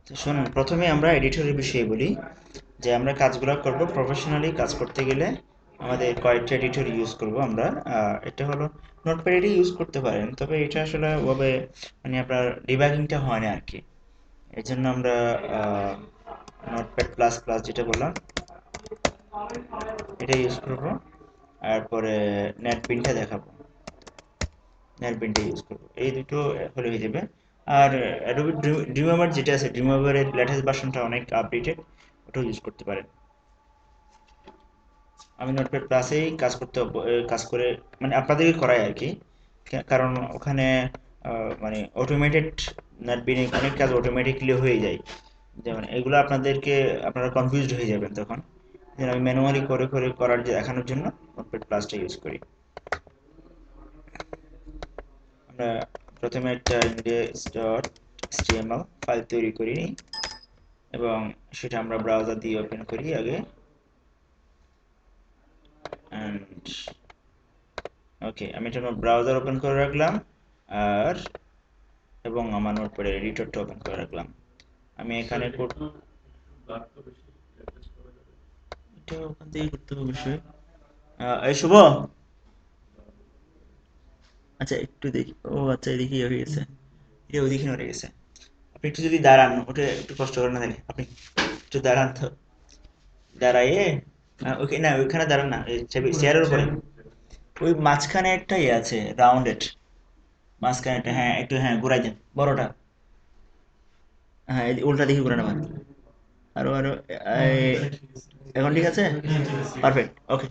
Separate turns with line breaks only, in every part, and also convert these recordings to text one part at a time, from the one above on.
তো শুনুন, প্রথমে আমরা এডিটরের বিষয়ে বলি যে আমরা কাজগুলো করব প্রফেশনালি। কাজ করতে গেলে আমাদের কয়েকটা এডিটর ইউজ করব আমরা। এটা হলো নোটপ্যাড, এটি ইউজ করতে পারেন, তবে এটা আসলে ওভাবে মানে আপনার ডিবাগিংটা হয় না আর কি। এর জন্য আমরা নোটপ্যাড প্লাস প্লাস যেটা বললাম এটা ইউজ করব। তারপরে নেটবিনটা দেখাবো, নেটবিনটা ইউজ করব, এই দুটো হলে হয়ে যাবে। আর অ্যাডোবি ড্রিমওয়েভার যেটা আছে, ড্রিমওয়েভারের লেটেস্ট ভার্সনটা অনেক আপডেটেড, ওটাও ইউজ করতে পারেন। আমি নোটপ্যাড প্লাসেই কাজ করে মানে আপনাদেরকে করাই আর কি। কারণ ওখানে মানে অটোমেটেড নেটবিনে অনেক কাজ অটোমেটিকলি হয়ে যায়। যেমন এগুলো আপনারা কনফিউজড হয়ে যাবেন তখন। যেন আমি ম্যানুয়ালি করে করে করার যে দেখানোর জন্য নোটপ্যাড প্লাসটা ইউজ করি। আমরা প্রথমে একটা index ডট html ফাইল তৈরি করি নিই এবং সেটা আমরা ব্রাউজার দিয়ে ওপেন করি আগে। অ্যান্ড ওকে, আমি এটা আমার ব্রাউজার ওপেন করে রাখলাম আর এবং আমার নোটপ্যাডের এডিটরটা ওপেন করে রাখলাম। আমি এখানে এটা ওখান থেকে করতে হবে অবশ্যই। এই শুভ, আচ্ছা একটু দেখি। ও আচ্ছা, এদিকে হয়ে গেছে, এটা ওইদিকে হয়ে গেছে। আপনি একটু যদি দাঁড়ান, ওটা একটু কষ্ট করে না তাহলে আপনি একটু দাঁড়ান তো। দাঁড়াইয়ে ওকে না, ওইখানে দাঁড়ান না, চেয়ারের উপরে। ওই মাঝখানে একটা ইয়ে আছে রাউন্ডেড, মাঝখানে একটা, হ্যাঁ একটু, হ্যাঁ ঘুরাই দেন বড়টা। হ্যাঁ উল্টা দিকে ঘুরানো আমার। আরো আরো এখন ঠিক আছে, পারফেক্ট, ওকে।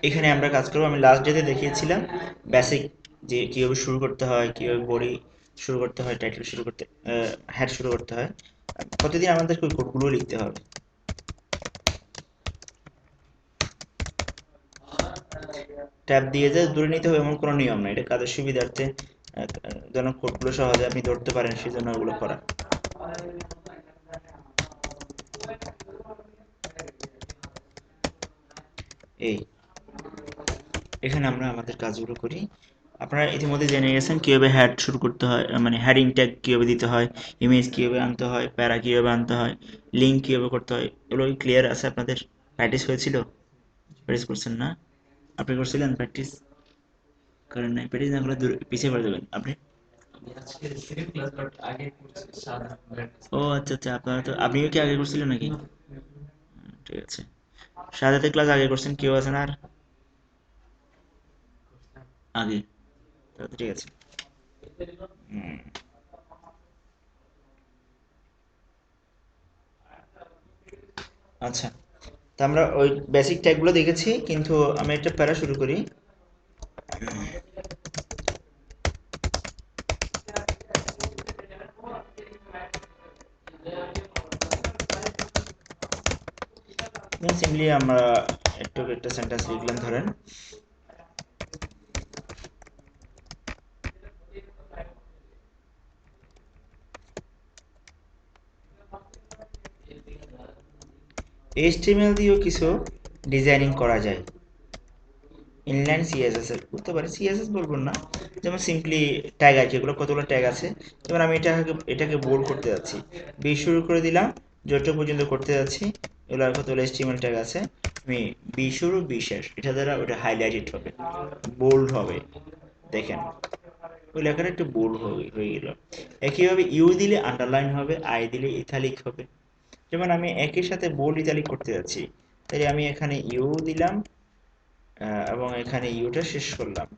এখানে আমরা কাজ করবো, আমি লাস্ট ডেতে দেখিয়েছিলাম বেসিক, যে কিভাবে শুরু করতে হয়, কিভাবে বডি শুরু করতে হয়, টাইটেল শুরু করতে, হেড শুরু করতে হয়। প্রতিদিন আমাদেরকে ওই কোডগুলো লিখতে হবে। ট্যাব দিয়ে যে দূরে নিতে হবে এমন কোনো নিয়ম নাই, এটা কাজের সুবিধার্থে যেন কোডগুলো সহজে আপনি ধরতে পারেন সেজন্য ওগুলো করা। এই এখানে আমরা আমাদের কাজগুলো করি। আপনারা ইতিমধ্যে জেনে গেছেন কিভাবে হেড শুরু করতে হয়, মানে হেডিং ট্যাগ কিভাবে দিতে হয়, ইমেজ কিভাবে আনতে হয়, প্যারা কিভাবে আনতে হয়, লিঙ্ক কিভাবে করতে হয়, এগুলো ক্লিয়ার আছে আপনাদের? প্র্যাকটিস হয়েছিল? প্র্যাকটিস করছেন না? আপনি করছিলেন প্র্যাকটিস? করেন নাই? প্র্যাকটিস না করলে পিছিয়ে পড়ে যাবেন আপনি। ও আচ্ছা আচ্ছা, আপনারা তো, আপনিও কি আগে করছিলেন নাকি? ঠিক আছে। সাজাতে ক্লাস আগে করছেন, কেউ আছেন আর আগে? তাহলে তো ঠিক আছে। হুম, আচ্ছা। তা আমরা ওই বেসিক ট্যাগগুলো দেখেছি, কিন্তু আমি একটা প্যারা শুরু করি। সিম্পলি আমরা একটু একটা সেন্টেন্স লিখলাম ধরেন, এইচটিএমএল দিয়েও কিছু ডিজাইনিং করা যায়। ইনলাইন সিএসএস এর করতে পারি, সিএসএস বলবো না, যেমন সিম্পলি ট্যাগ আছে, এগুলো কতগুলো ট্যাগ আছে। যেমন আমি এটাকে বোল্ড করতে যাচ্ছি, বি শুরু করে দিলাম, যতটুকু পর্যন্ত করতে যাচ্ছি। এগুলো আর কতগুলো এইচটিএমএল ট্যাগ আছে, আমি বি শুরু বি শেষ, এটা দ্বারা ওটা হাইলাইটেড হবে, বোল্ড হবে। দেখেন ওই লেখাটা একটু বোল্ড হয়ে গেল। একইভাবে ইউ দিলে আন্ডারলাইন হবে, আই দিলে ইথালিক হবে। যেমন আমি একই সাথে বোল্ড ইথালিক করতে যাচ্ছি, তাই আমি এখানে ইউ দিলাম এবং এখানে ইউটা শেষ করলাম।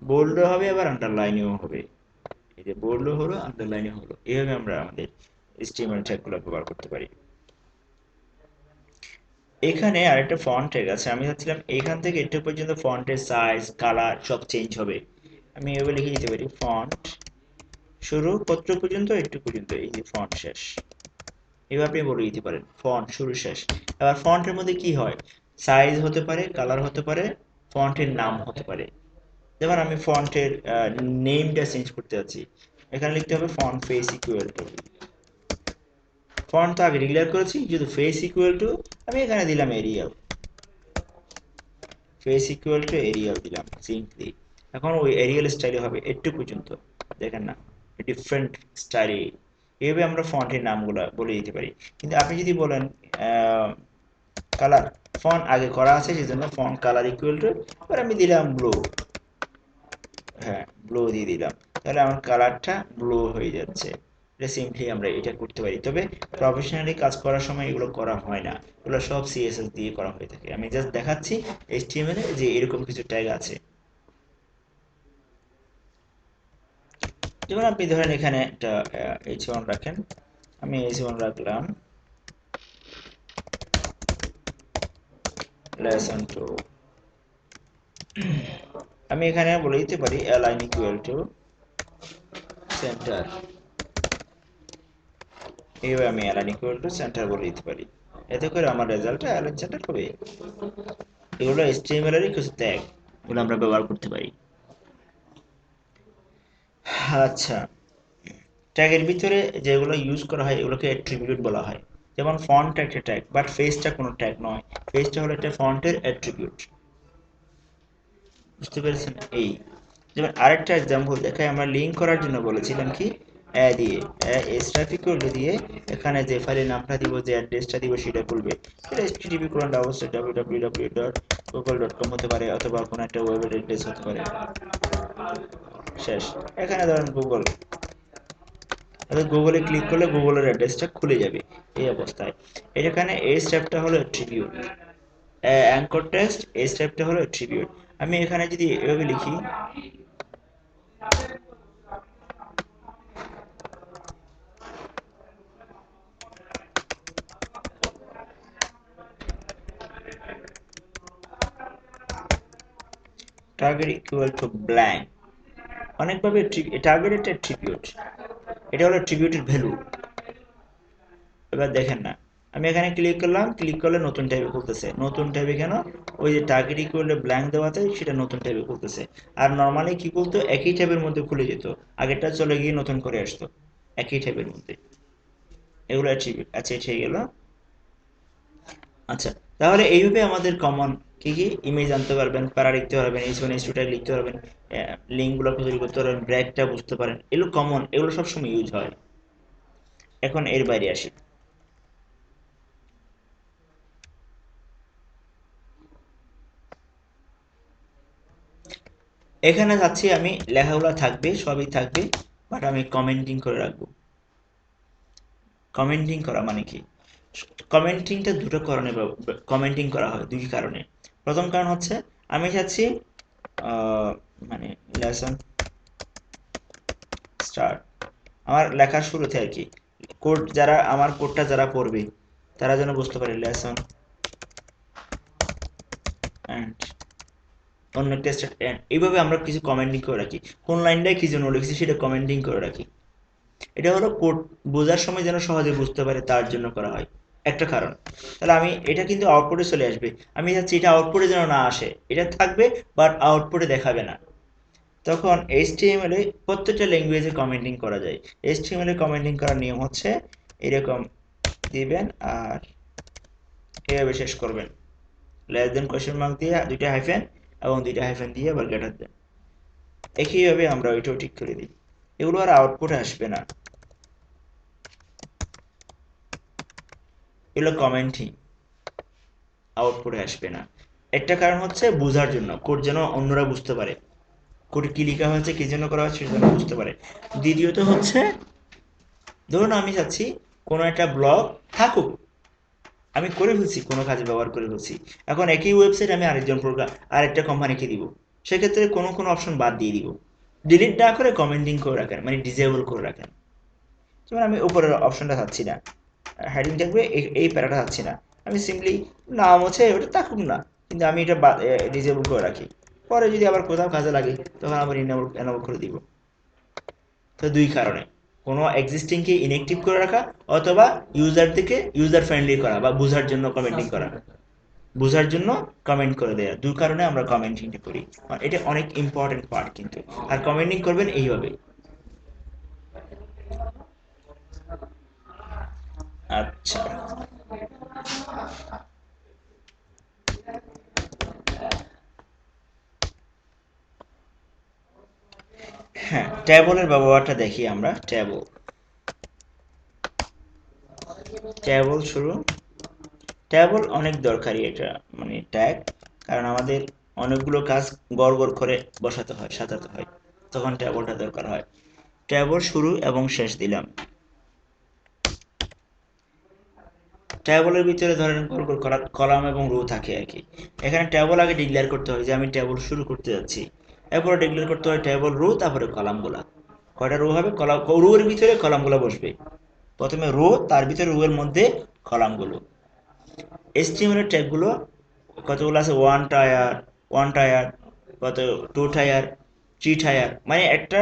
বোল্ডও হবে আবার আন্ডারলাইনেও হবে। এই যে বোল্ডও হলো, আন্ডারলাইনও হলো, এইভাবে আমরা আমাদের স্টিমার ট্যাগগুলো ব্যবহার করতে পারি। এখানে আরেকটা ফন্ট ট্যাগ আছে, আমি ভাবছিলাম এখান থেকে একটু পর্যন্ত ফন্টের সাইজ কালার সব চেঞ্জ হবে। আমি এভাবে লিখে দিতে পারি ফন্ট শুরু কত পর্যন্ত, একটু পর্যন্ত, এই যে ফন্ট শেষ। এভাবে আপনি বলে দিতে পারেন ফন্ট শুরু শেষ। এবার ফন্টের মধ্যে কি হয়, সাইজ হতে পারে, কালার হতে পারে, ফন্টের নাম হতে পারে। যেমন আমি ফন্টের নেমটা চেঞ্জ করতে যাচ্ছি, এখানে লিখতে হবে font face equal two, font তো আগে ডিক্লেয়ার করেছি, যদি ফেস ইকুয়াল টু আমি এখানে দিলাম Arial. Face equal to Arial দিলাম সিম্পলি। এখন ওই এরিয়াল স্টাইলে হবে একটু পর্যন্ত, দেখেন না ডিফারেন্ট স্টাইলে। এইভাবে আমরা ফন্টের নামগুলো বলে দিতে পারি। কিন্তু আপনি যদি বলেন কালার, ফন্ট আগে করা আছে সেজন্য ফন্ট কালার ইকুয়াল টু, এবার আমি দিলাম ব্লু, হ্যাঁ ব্লু দিয়ে দিলাম, তাহলে আমার কালারটা ব্লু হয়ে যাচ্ছে। এটা সিম্পলি আমরা এটা করতে পারি, তবে প্রফেশনালি কাজ করার সময় এগুলো করা হয় না, এগুলো সব সিএসএস দিয়ে করা হয়ে থাকে। আমি জাস্ট দেখাচ্ছি এইচটিএমএল এ যে এরকম কিছু ট্যাগ আছে। যেমন আপনি ধরেন এখানে একটা h1 রাখেন, আমি h1 রাখলাম, লেসন 2, আমি এখানে বলে দিতে পারি অ্যালাইন ইকুয়াল টু সেন্টার, এইভাবে আমি অ্যালাইন ইকুয়াল টু সেন্টার বলে দিতে পারি। এতে করে আমার রেজাল্টটা অ্যালাইন সেন্টার হবে। এগুলো এইচটিএমএল এর কিছু ট্যাগ, এগুলো আমরা ব্যবহার করতে পারি। আচ্ছা, ট্যাগের ভিতরে যেগুলো ইউজ করা হয় এগুলোকে অ্যাট্রিবিউট বলা হয়। যেমন ফন্ট একটা ট্যাগ, বাট ফেসটা কোনো ট্যাগ নয়, ফেসটা হলো একটা ফন্টের অ্যাট্রিবিউট। বুঝতে পেরেছেন? এই যেমন আরেকটা এক্সাম্পল দেখাই, আমরা লিঙ্ক করার জন্য বলেছিলাম কি দিয়ে স্ট্রাফিক দিয়ে এখানে যে ফাইলের নামটা দিব, যে অ্যাড্রেসটা দিব সেটা খুলবে। সেটা http কোলন অবশ্যই www.google.com হতে পারে, অথবা কোনো একটা ওয়েব অ্যাড্রেস হতে পারে। শেষ, এখানে ধরেন গুগল, গুগলে ক্লিক করলে গুগলের অ্যাড্রেসটা খুলে যাবে এই অবস্থায়। এখানে এই স্টেপটা হলো অ্যাট্রিবিউট, অ্যাঙ্কর টেক্সট এই স্টেপটা হলো অ্যাট্রিবিউট। আমি এখানে যদি এভাবে লিখি টার্গেট ইকুয়াল টু ব্ল্যাঙ্ক, অনেকভাবে টার্গেট একটা অ্যাট্রিবিউট, এটা হলো অ্যাট্রিবিউটের ভ্যালু। এবার দেখেন না, আমি এখানে ক্লিক করলাম, ক্লিক করলে নতুন ট্যাবে খুলতেছে। নতুন ট্যাবে কেন? ওই যে টার্গেট ইকুয়াল টু ব্ল্যাঙ্ক দেওয়াতে সেটা নতুন ট্যাবে খুলতেছে। আর নর্মালি কি বলতো, একই ট্যাবের মধ্যে খুলে যেত, আগেরটা চলে গিয়ে নতুন করে আসতো একই ট্যাবের মধ্যে। এগুলো অ্যাট্রিবিউট। আচ্ছা এটা হয়ে গেল। আচ্ছা, তাহলে এইভাবে আমাদের কমন কি কি ইমেজ আনতে পারবেন, প্যারা লিখতে পারবেন, h1 h2 ট্যাগ লিখতে পারবেন, লিঙ্ক গুলো তৈরি করতে পারবেন, ব্র্যাকটা বুঝতে পারেন, এগুলো কমন, এগুলো সবসময় ইউজ হয়। এখন এর বাইরে আসি। এখানে যাচ্ছি আমি, লেখাগুলো থাকবে, সবই থাকবে, বাট আমি কমেন্টিং করে রাখবো। কমেন্টিং করা মানে কি? কমেন্টিংটা দুটো কারণে কমেন্টিং করা হয়, দুই কারণে। প্রথম কারণ হচ্ছে আমি চাচ্ছি মানে লেসন স্টার্ট, আমার লেখার শুরুতে আর কি, কোড যারা আমার কোডটা যারা পড়বে তারা যেন বুঝতে পারে লেসন অ্যান্ড অন্য একটা স্টার্ট অ্যান্ড, এইভাবে আমরা কিছু কমেন্টিং করে রাখি, কোন লাইনটায় কি জন্য লিখছি সেটা কমেন্টিং করে রাখি। এটা হলো কোড বোঝার সময় যেন সহজে বুঝতে পারে তার জন্য করা হয়, একটা কারণ। তাহলে আমি এটা কিন্তু আউটপুটে চলে আসবে, আমি চাচ্ছি এটা আউটপুটে যেন না আসে, এটা থাকবে বাট আউটপুটে দেখাবে না। তখন এইচটিএমএল এ প্রত্যেকটা ল্যাঙ্গুয়েজে কমেন্টিং করা যায়। এইচটিএমএল এ কমেন্টিং করার নিয়ম হচ্ছে এরকম দিবেন আর এভাবে শেষ করবেন, লেস দেন কোয়েশ্চেন মার্ক দিয়ে দুইটা হাইফেন, এবং দুইটা হাইফেন দিয়ে আবার গ্রেটার দেন। একইভাবে আমরা ওইটাও ঠিক করে দিই, এগুলো আর আউটপুটে আসবে না, এগুলো কমেন্টিং, আউটপুটে আসবে না। একটা কারণ হচ্ছে বোঝার জন্য, কোড যেন অন্যরা বুঝতে পারে, কোড কি লেখা হয়েছে কি জন্য করা হচ্ছে সেটা যেন বুঝতে পারে। দ্বিতীয়ত হচ্ছে ধরুন আমি চাচ্ছি কোনো একটা ব্লগ থাকুক, আমি করে ফেলছি, কোনো কাজে ব্যবহার করে ফেলছি, এখন একই ওয়েবসাইট আমি আরেকজন আরেকটা কোম্পানিকে দিব, সেক্ষেত্রে কোনো কোনো অপশন বাদ দিয়ে দিব, ডিলিট না করে কমেন্টিং করে রাখেন, মানে ডিসেবল করে রাখেন। যেমন আমি উপরের অপশনটা চাচ্ছি না, হেডিং থাকবে এই প্যারাটা চাচ্ছি না, আমি সিম্পলি নাম হচ্ছে ওটা থাকুক না, কিন্তু আমি এটা ডিসেবল করে রাখি, পরে যদি আবার কোথাও কাজে লাগে তখন আবার এনেবল করে দিব। তো দুই কারণে, কোনো এক্সিস্টিংকে ইনঅ্যাক্টিভ করে রাখা, অথবা ইউজার থেকে ইউজার ফ্রেন্ডলি করা, বা বোঝার জন্য কমেন্টিং করা, বোঝার জন্য কমেন্ট করে দেয়া, দুই কারণে আমরা কমেন্টিংটা করি। এটা অনেক ইম্পর্টেন্ট পার্ট কিন্তু। আর কমেন্টিং করবেন এইভাবে। আচ্ছা, ট্যাবলের ব্যবহারটা দেখি আমরা। ট্যাবল শুরু। ট্যাবল অনেক দরকারি এটা, মানে ট্যাগ, কারণ আমাদের অনেকগুলো কাজ গড় গড় করে বসাতে হয়, সাজাতে হয়, তখন ট্যাবলটা দরকার হয়। ট্যাবল শুরু এবং শেষ দিলাম। ট্যাবলের ভিতরে ধরেন কলাম এবং রো থাকে আর কি। এখানে ট্যাবল আগে ডিক্লেয়ার করতে হয় যে আমি ট্যাবল শুরু করতে যাচ্ছি, এরপরে ডিক্লেয়ার করতে হয় ট্যাবল রো, তারপরে কলামগুলা কয়টা রো হবে, কলাম রোর ভিতরে কলামগুলো বসবে। প্রথমে রো, তার ভিতরে রো এর মধ্যে কলামগুলো। এইচটিএমএল এর ট্যাগগুলো কতগুলো আছে, ওয়ান টায়ার, কত টু টায়ার, থ্রি টায়ার, মানে একটা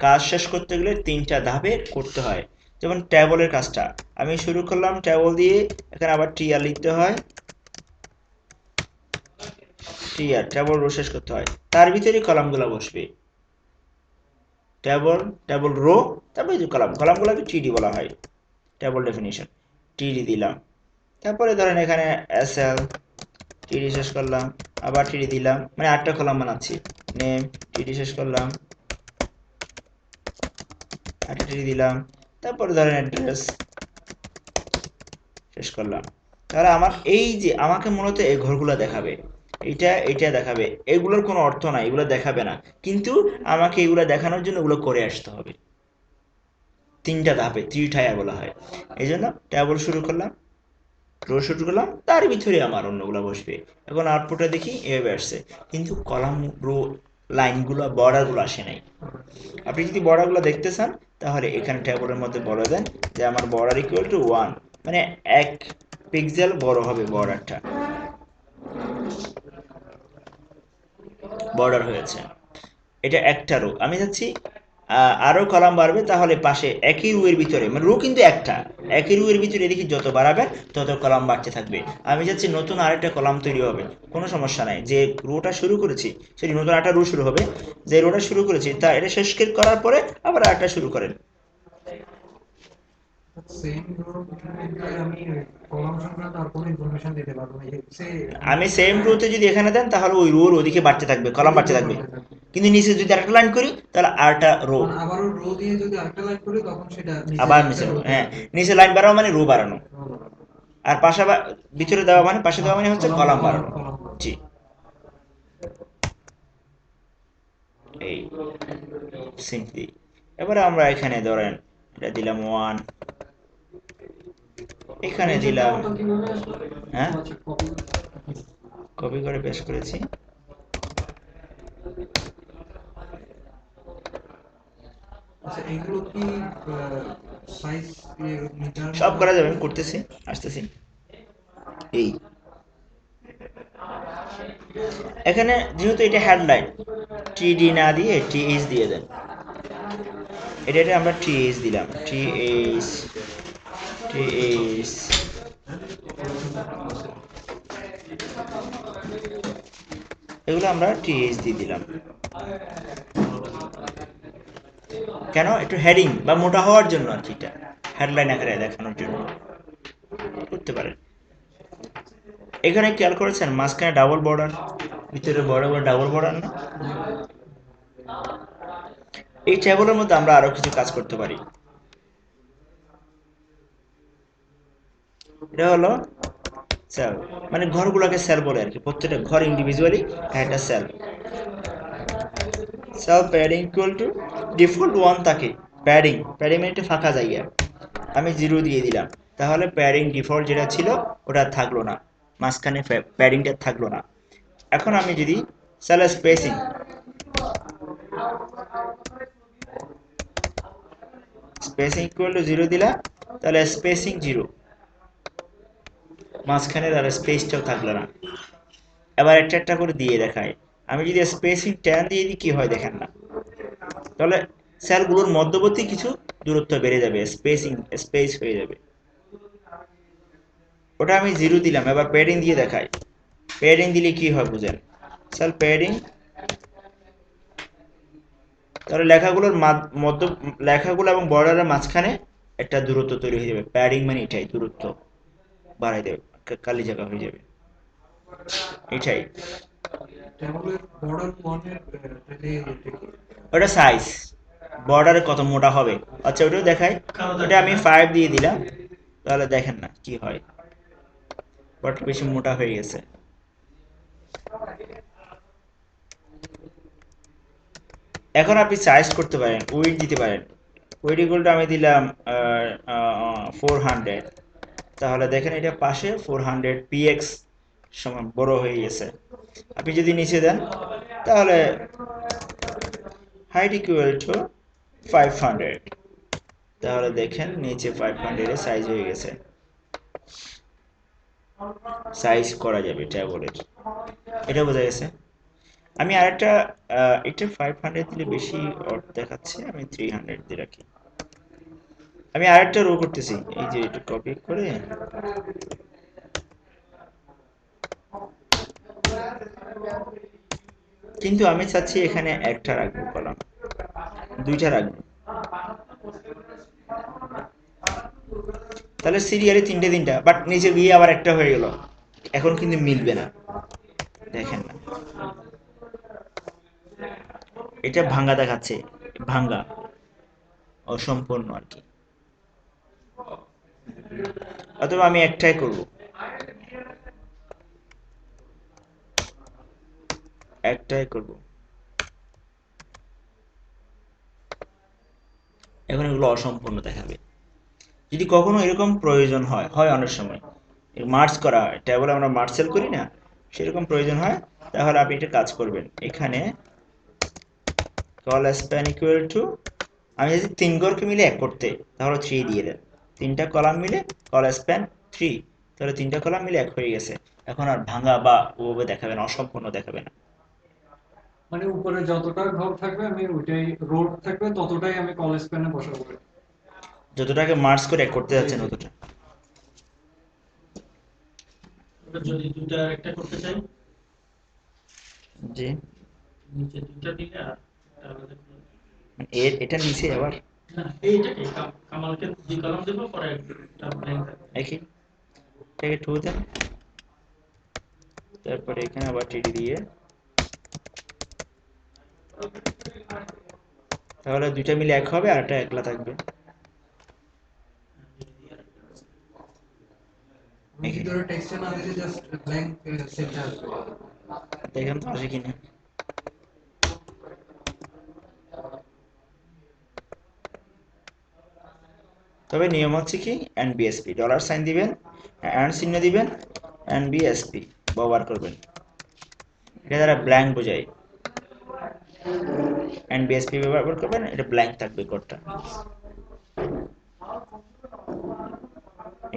কাজ শেষ করতে গেলে 3টা ধাপে করতে হয়। যেমন ট্যাবলের কাজটা আমি শুরু করলাম ট্যাবল দিয়ে, এখানে আবার টিআর লিখতে হয়, টিআর ট্যাবল রো শেষ করতে হয়, তার ভিতরে কলামগুলো বসবে। ট্যাবল, ট্যাবল রো, তারপরে যে কলামগুলোকে টিডি বলা হয়, ট্যাবল ডেফিনিশন। টিডি দিলাম, তারপরে ধরেন এখানে এসএল, টিডি শেষ করলাম, আবার টিডি দিলাম, মানে 8টা কলাম বানাচ্ছি। নেম, টিডি শেষ করলাম, 8টা টিডি দিলাম, তারপরে ধরেন অ্যাড্রেস শেষ করলাম। তাহলে আমার এই যে আমাকে মূলত এই ঘরগুলো দেখাবে, এটা দেখাবে, এগুলোর কোনো অর্থ নাই, এগুলো দেখাবে না, কিন্তু আমাকে এগুলো দেখানোর জন্য এগুলো করে আসতে হবে। 3টা ধাপে, থ্রি টায়ার বলা হয়। এই জন্য ট্যাবল শুরু করলাম, রো শুরু করলাম, তার ভিতরে আমার অন্যগুলো বসবে। এখন আউটপুটটা দেখি এভাবে আসছে, কিন্তু কলাম, রো, লাইনগুলো, বর্ডারগুলো আসে নাই। আপনি যদি বর্ডারগুলো দেখতে চান, তাহলে এখানে ট্যাবলের মধ্যে বলে দেন যে আমার বর্ডার ইকুয়াল টু 1, মানে 1 পিক্সেল বড় হবে বর্ডারটা, বর্ডার হয়েছে। এটা একটা রো। আমি চাচ্ছি আরো কলাম বাড়বে, তাহলে পাশে একই রো এর ভিতরে, মানে রো কিন্তু একটা, একই রো এর ভিতরে এদিকে যত বাড়াবেন তত কলাম বাড়তে থাকবে। আমি চাচ্ছি নতুন আরেকটা কলাম তৈরি হবে, কোনো সমস্যা নাই, যে রোটা শুরু করেছি সেটি নতুন একটা রো শুরু হবে, যে রোটা শুরু করেছি তা এটা শেষ করার পরে আবার আরেকটা শুরু করেন।
সেম রোর মধ্যে আমি কলাম সংক্রান্ত আর কোনো ইনফরমেশন দিতে পারবো না, সে
আমি সেম রোতে যদি এখানে দেন, তাহলে ওই রোর ওদিকে বাড়তে থাকবে, কলাম বাড়তে
ওইদিকে
থাকবে।
বাড়তে থাকবে।
কিন্তু নিচে যদি আরেকটা লাইন করি, তাহলে আরেকটা রো,
মানে আবারও রো দিয়ে যদি আরেকটা লাইন করি তখন সেটা নিচের
আবার
একটা
নিচে,
রোতে
হ্যাঁ,
যাবে।
নিচে লাইন বাড়ানো মানে রো বাড়ানো,
রো বাড়াবে।
আর ভিতরে দেওয়া মানে, পাশে দেওয়া মানে হচ্ছে
কলাম
কলাম
কলাম
বাড়ানো।
কলাম বাড়াবে।
জি, এই সিম্পলি। এবারে আমরা এখানে ধরেন এটা দিলাম 1, এখানে
পেজের
দিলাম,
নামটা কিভাবে আসলো?
হ্যাঁ,
ও আচ্ছা, কপি।
কপি করে পেস্ট করেছি।
আচ্ছা, এগুলো কি সাইজ নির্ধারণ
সব
করা
করা যাবে,
যাবে?
আমি করতেছি, আসতেছি। এই এখানে যেহেতু এটা হেডলাইন, টিডি না দিয়ে টিএইচ দিয়ে দেন। এটা আমরা টিএইচ দিলাম, টিএইচ, এগুলো আমরা টিএইচ দিয়ে দিলাম। কেন, একটু হেডিং বা মোটা হওয়ার জন্য আর কি, এটা হেডলাইন আকারে দেখানোর জন্য করতে পারেন। এখানে খেয়াল করেছেন মাঝখানে ডাবল বর্ডার, ভিতরে বড় বড় ডাবল বর্ডার না? এই ট্যাবলের মধ্যে আমরা আরো কিছু কাজ করতে পারি। এটা হলো সেল, মানে ঘরগুলোকে সেল বলে আর কি, প্রত্যেকটা ঘর ইন্ডিভিজুয়ালি একটা cell. Cell padding equal to default 1 থাকে। প্যাডিং মানে একটা ফাঁকা জায়গা, আমি 0 দিয়ে দিলাম, তাহলে প্যাডিং ডিফল্ট যেটা ছিল ওটা থাকলো না, মাঝখানে প্যাডিংটা থাকলো না। এখন আমি যদি সেল স্পেসিং, ইকুয়াল টু 0 দিলাম, তাহলে স্পেসিং 0, মাঝখানে আর স্পেসটাও থাকলো না। এবার একটা একটা করে দিয়ে দেখায়, আমি যদি স্পেসিং 10 দিয়ে দিই কি হয় দেখেন না, তাহলে সেলগুলোর মধ্যবর্তী কিছু দূরত্ব বেড়ে যাবে, স্পেস হয়ে যাবে। ওটা আমি 0 দিলাম, এবার প্যাডিং দিয়ে দেখাই, প্যাডিং দিলে কি হয় বুঝেন, সেল প্যাডিং, তাহলে মধ্য লেখাগুলো এবং বর্ডারের মাঝখানে একটা দূরত্ব তৈরি হয়ে যাবে, প্যাডিং মানে এটাই, দূরত্ব বাড়াই দেবে, কালি জায়গা হয়ে যাবে, এটাই।
ট্যাবলের বর্ডার ওয়ানের এটা কি?
ওটা সাইজ, বর্ডারে কত মোটা হবে। আচ্ছা ওটাও দেখাই, ওটা আমি 5 দিয়ে দিলাম, তাহলে দেখেন না কি হয়, বর্ডার বেশি মোটা হয়ে গেছে। এখন আপনি সাইজ করতে পারেন, উইডথ দিতে পারেন। উইডথ ইকুয়ালটা আমি দিলাম 400, তাহলে দেখেন এটা পাশে 400 px সমান বড় হয়ে গেছে। আপনি যদি নিচে দেন তাহলে হাইট ইকুয়াল টু 500, তাহলে দেখেন নিচে 500 এর সাইজ হয়ে গেছে, সাইজ করা যাবে ট্যাবলেট। এটা বোঝা গেছে। আমি আরেকটা এটা 500 দিলে বেশি অর্থ দেখাচ্ছে, আমি 300 দিয়ে রাখি। আমি আরেকটা রো করতেছি, এই যে এটা কপি করে কিন্তু আমি চাচ্ছি এখানে একটা রাখবো কলাম, দুইটা রাখবো, তাহলে সিরিয়ালে তিনটে তিনটা, বাট নিচে গিয়ে আবার একটা হয়ে গেল, এখন কিন্তু মিলবে না, দেখেন না, এটা ভাঙ্গা দেখাচ্ছে, ভাঙ্গা, অসম্পূর্ণ আর কি। অথবা আমি একটাই করব, একটাই করব। এখন এগুলো অসম্পূর্ণ দেখাবে। যদি কখনো এরকম প্রয়োজন হয়, হয় অনেক সময় মার্জ করা হয়, ট্যাবলে আমরা মার্জ সেল করি না, সেরকম প্রয়োজন হয়, তাহলে আপনি একটা কাজ করবেন, এখানে কল স্প্যান ইকুয়াল টু, আমি যদি তিন ঘরকে মিলে এক করতে, তাহলে 3 দিয়ে দেন, তিনটা কলাম মিলে কল স্প্যান 3, তাহলে তিনটা কলাম মিলে এক হয়ে গেছে। এখন আর ভাঙা বা ওভাবে দেখাবে না, অসম্পূর্ণ দেখাবে না।
মানে উপরে যতটা ঘর থাকবে আমি ওইটাই, রোড থাকবে ততটাই আমি কল স্প্যানে বসাবো।
যতটাকে মার্জ করে এক করতে
জি
যাচ্ছেন
জি।
অতটা।
ওটা যদি দুইটা একটা করতে চাই,
জি,
নিচে দুইটা দিলে আর একটা আলাদা করে।
এর এটা নিচে আবার
না এইটাকে কামালকে দুই কলাম দেবো, পরে একটা ব্ল্যাঙ্ক থাকবে।
একই, এটাকে টু দেন, তারপরে এখানে আবার টিডি দিয়ে, তাহলে দুইটা মিলে এক হবে আর একটা একলা থাকবে।
আমি
একই,
ভিতরে টেক্সটে না দিলে জাস্ট ব্ল্যাঙ্ক সেলটা আসবে।
দেখেন তো আসে কিনা। তবে নিয়ম হচ্ছে কি, এনবিএসপি ডলার সাইন দিবেন, এন্ড চিহ্ন দিবেন, এনবিএসপি ব্যবহার করবেন, এটা দ্বারা ব্ল্যাঙ্ক বোঝায়, এনবিএসপি ব্যবহার করবেন, এটা ব্ল্যাঙ্ক থাকবে কোডটা,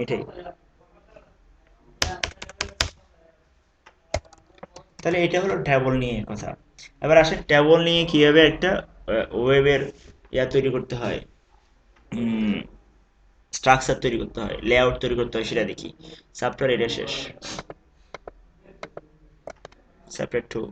এটাই। তাহলে এটা হলো ট্যাবল নিয়ে কথা। এবার আসেন ট্যাবল নিয়ে কিভাবে একটা ওয়েবের ইয়া তৈরি করতে হয়, স্ট্রাকচার তৈরি করতে হয়, লেআউট তৈরি করতে হয়, সেটা দেখি। চ্যাপ্টার এটা শেষ, চ্যাপ্টার 2।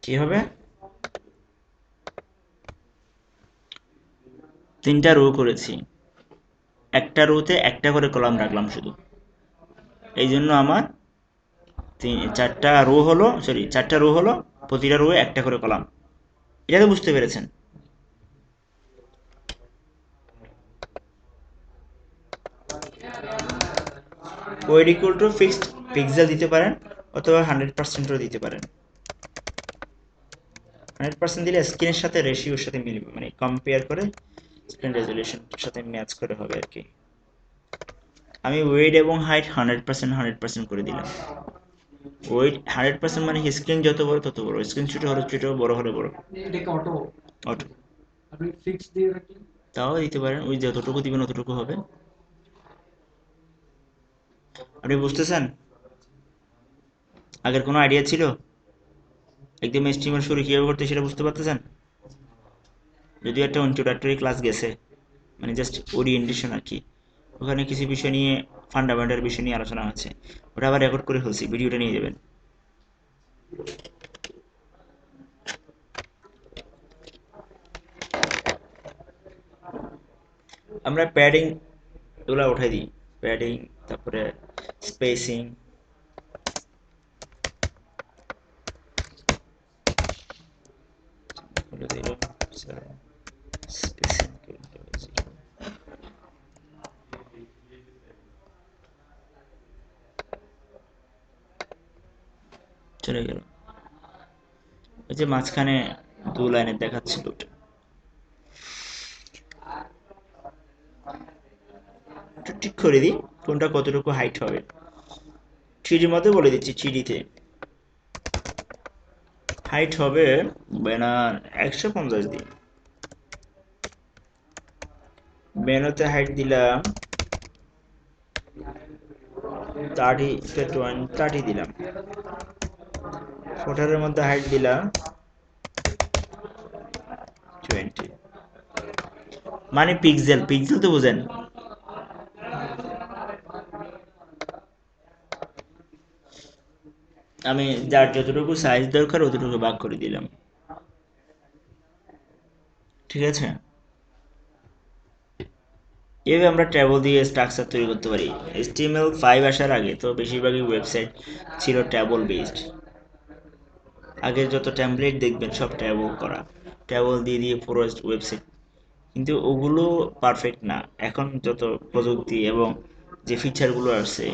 কি হবে? 3টা রো করেছি, একটা রোতে একটা করে কলাম রাখলাম শুধু, এই জন্য আমার 4টা রো হলো, সরি 4টা রো হলো, প্রতিটা রোয়ে একটা করে কলাম। এটা তো বুঝতে পেরেছেন? Weight equal to fixed pixel দিতে পারেন অথবা 100%ও দিতে পারেন। 100% দিলে স্ক্রিনের সাথে রেশিওর সাথে মিলবে, মানে কম্পেয়ার করে স্ক্রিন রেজলিউশনের সাথে ম্যাচ করে হবে আর কি। আমি ওয়েট এবং হাইট 100% করে দিলাম। ওয়েট 100% মানে স্ক্রিন যত বড় তত বড়, স্ক্রিন ছোট হলে ছোট, বড় হলে বড়।
এটাকে অটো,
অটো
আপনি ফিক্স দিয়ে রাখলেন।
তাও দিতে পারেন, ওই যতটুকু দিবেন অতটুকু হবে। আপনি বুঝতেছেন? আগের কোনো আইডিয়া ছিল একদম স্ট্রিমার শুরু কিভাবে করতে সেটা বুঝতে পারতেছেন? যদিও একটা ইন্ট্রোডাক্টরি ক্লাস গেছে, মানে জাস্ট ওরিয়েন্টেশন আর কি, ওখানে কিছু বিষয় নিয়ে, ফান্ডামেন্টাল বিষয় নিয়ে আলোচনা হচ্ছে, ওটা আবার রেকর্ড করে ফেলছি, ভিডিওটা নিয়ে যাবেন। আমরা প্যাডিং এগুলো উঠাই দিই, প্যাডিং, তারপরে স্পেসিং, চলে গেল। ওই যে মাঝখানে 2 লাইনের দেখাচ্ছিল ওটা একটু ঠিক করে দিই, কোনটা কতটুকু হাইট হবে। থ্রিডির মধ্যে বলে দিচ্ছি, থ্রিডিতে হাইট হবে ব্যানার 150 দিই, ব্যানারতে হাইট দিলাম 30 দিলাম, ফোটারের মধ্যে হাইট দিলাম 20, মানে পিক্সেল, পিক্সেল তো বুঝেন। আমি যার যতটুকু সাইজ দরকার অতটুকু ভাগ করে দিলাম, ঠিক আছে? এভাবে আমরা ট্যাবল দিয়ে স্ট্রাকচার তৈরি করতে পারি। HTML5 আসার আগে তো বেশিরভাগই ওয়েবসাইট ছিল ট্যাবল বেসড। আগের যত টেমপ্লেট দেখবেন সব ট্যাবল করা, ট্যাবল দিয়ে দিয়ে পুরো ওয়েবসাইট, কিন্তু ওগুলো পারফেক্ট না। এখন যত প্রযুক্তি এবং যে ফিচারগুলো আসছে,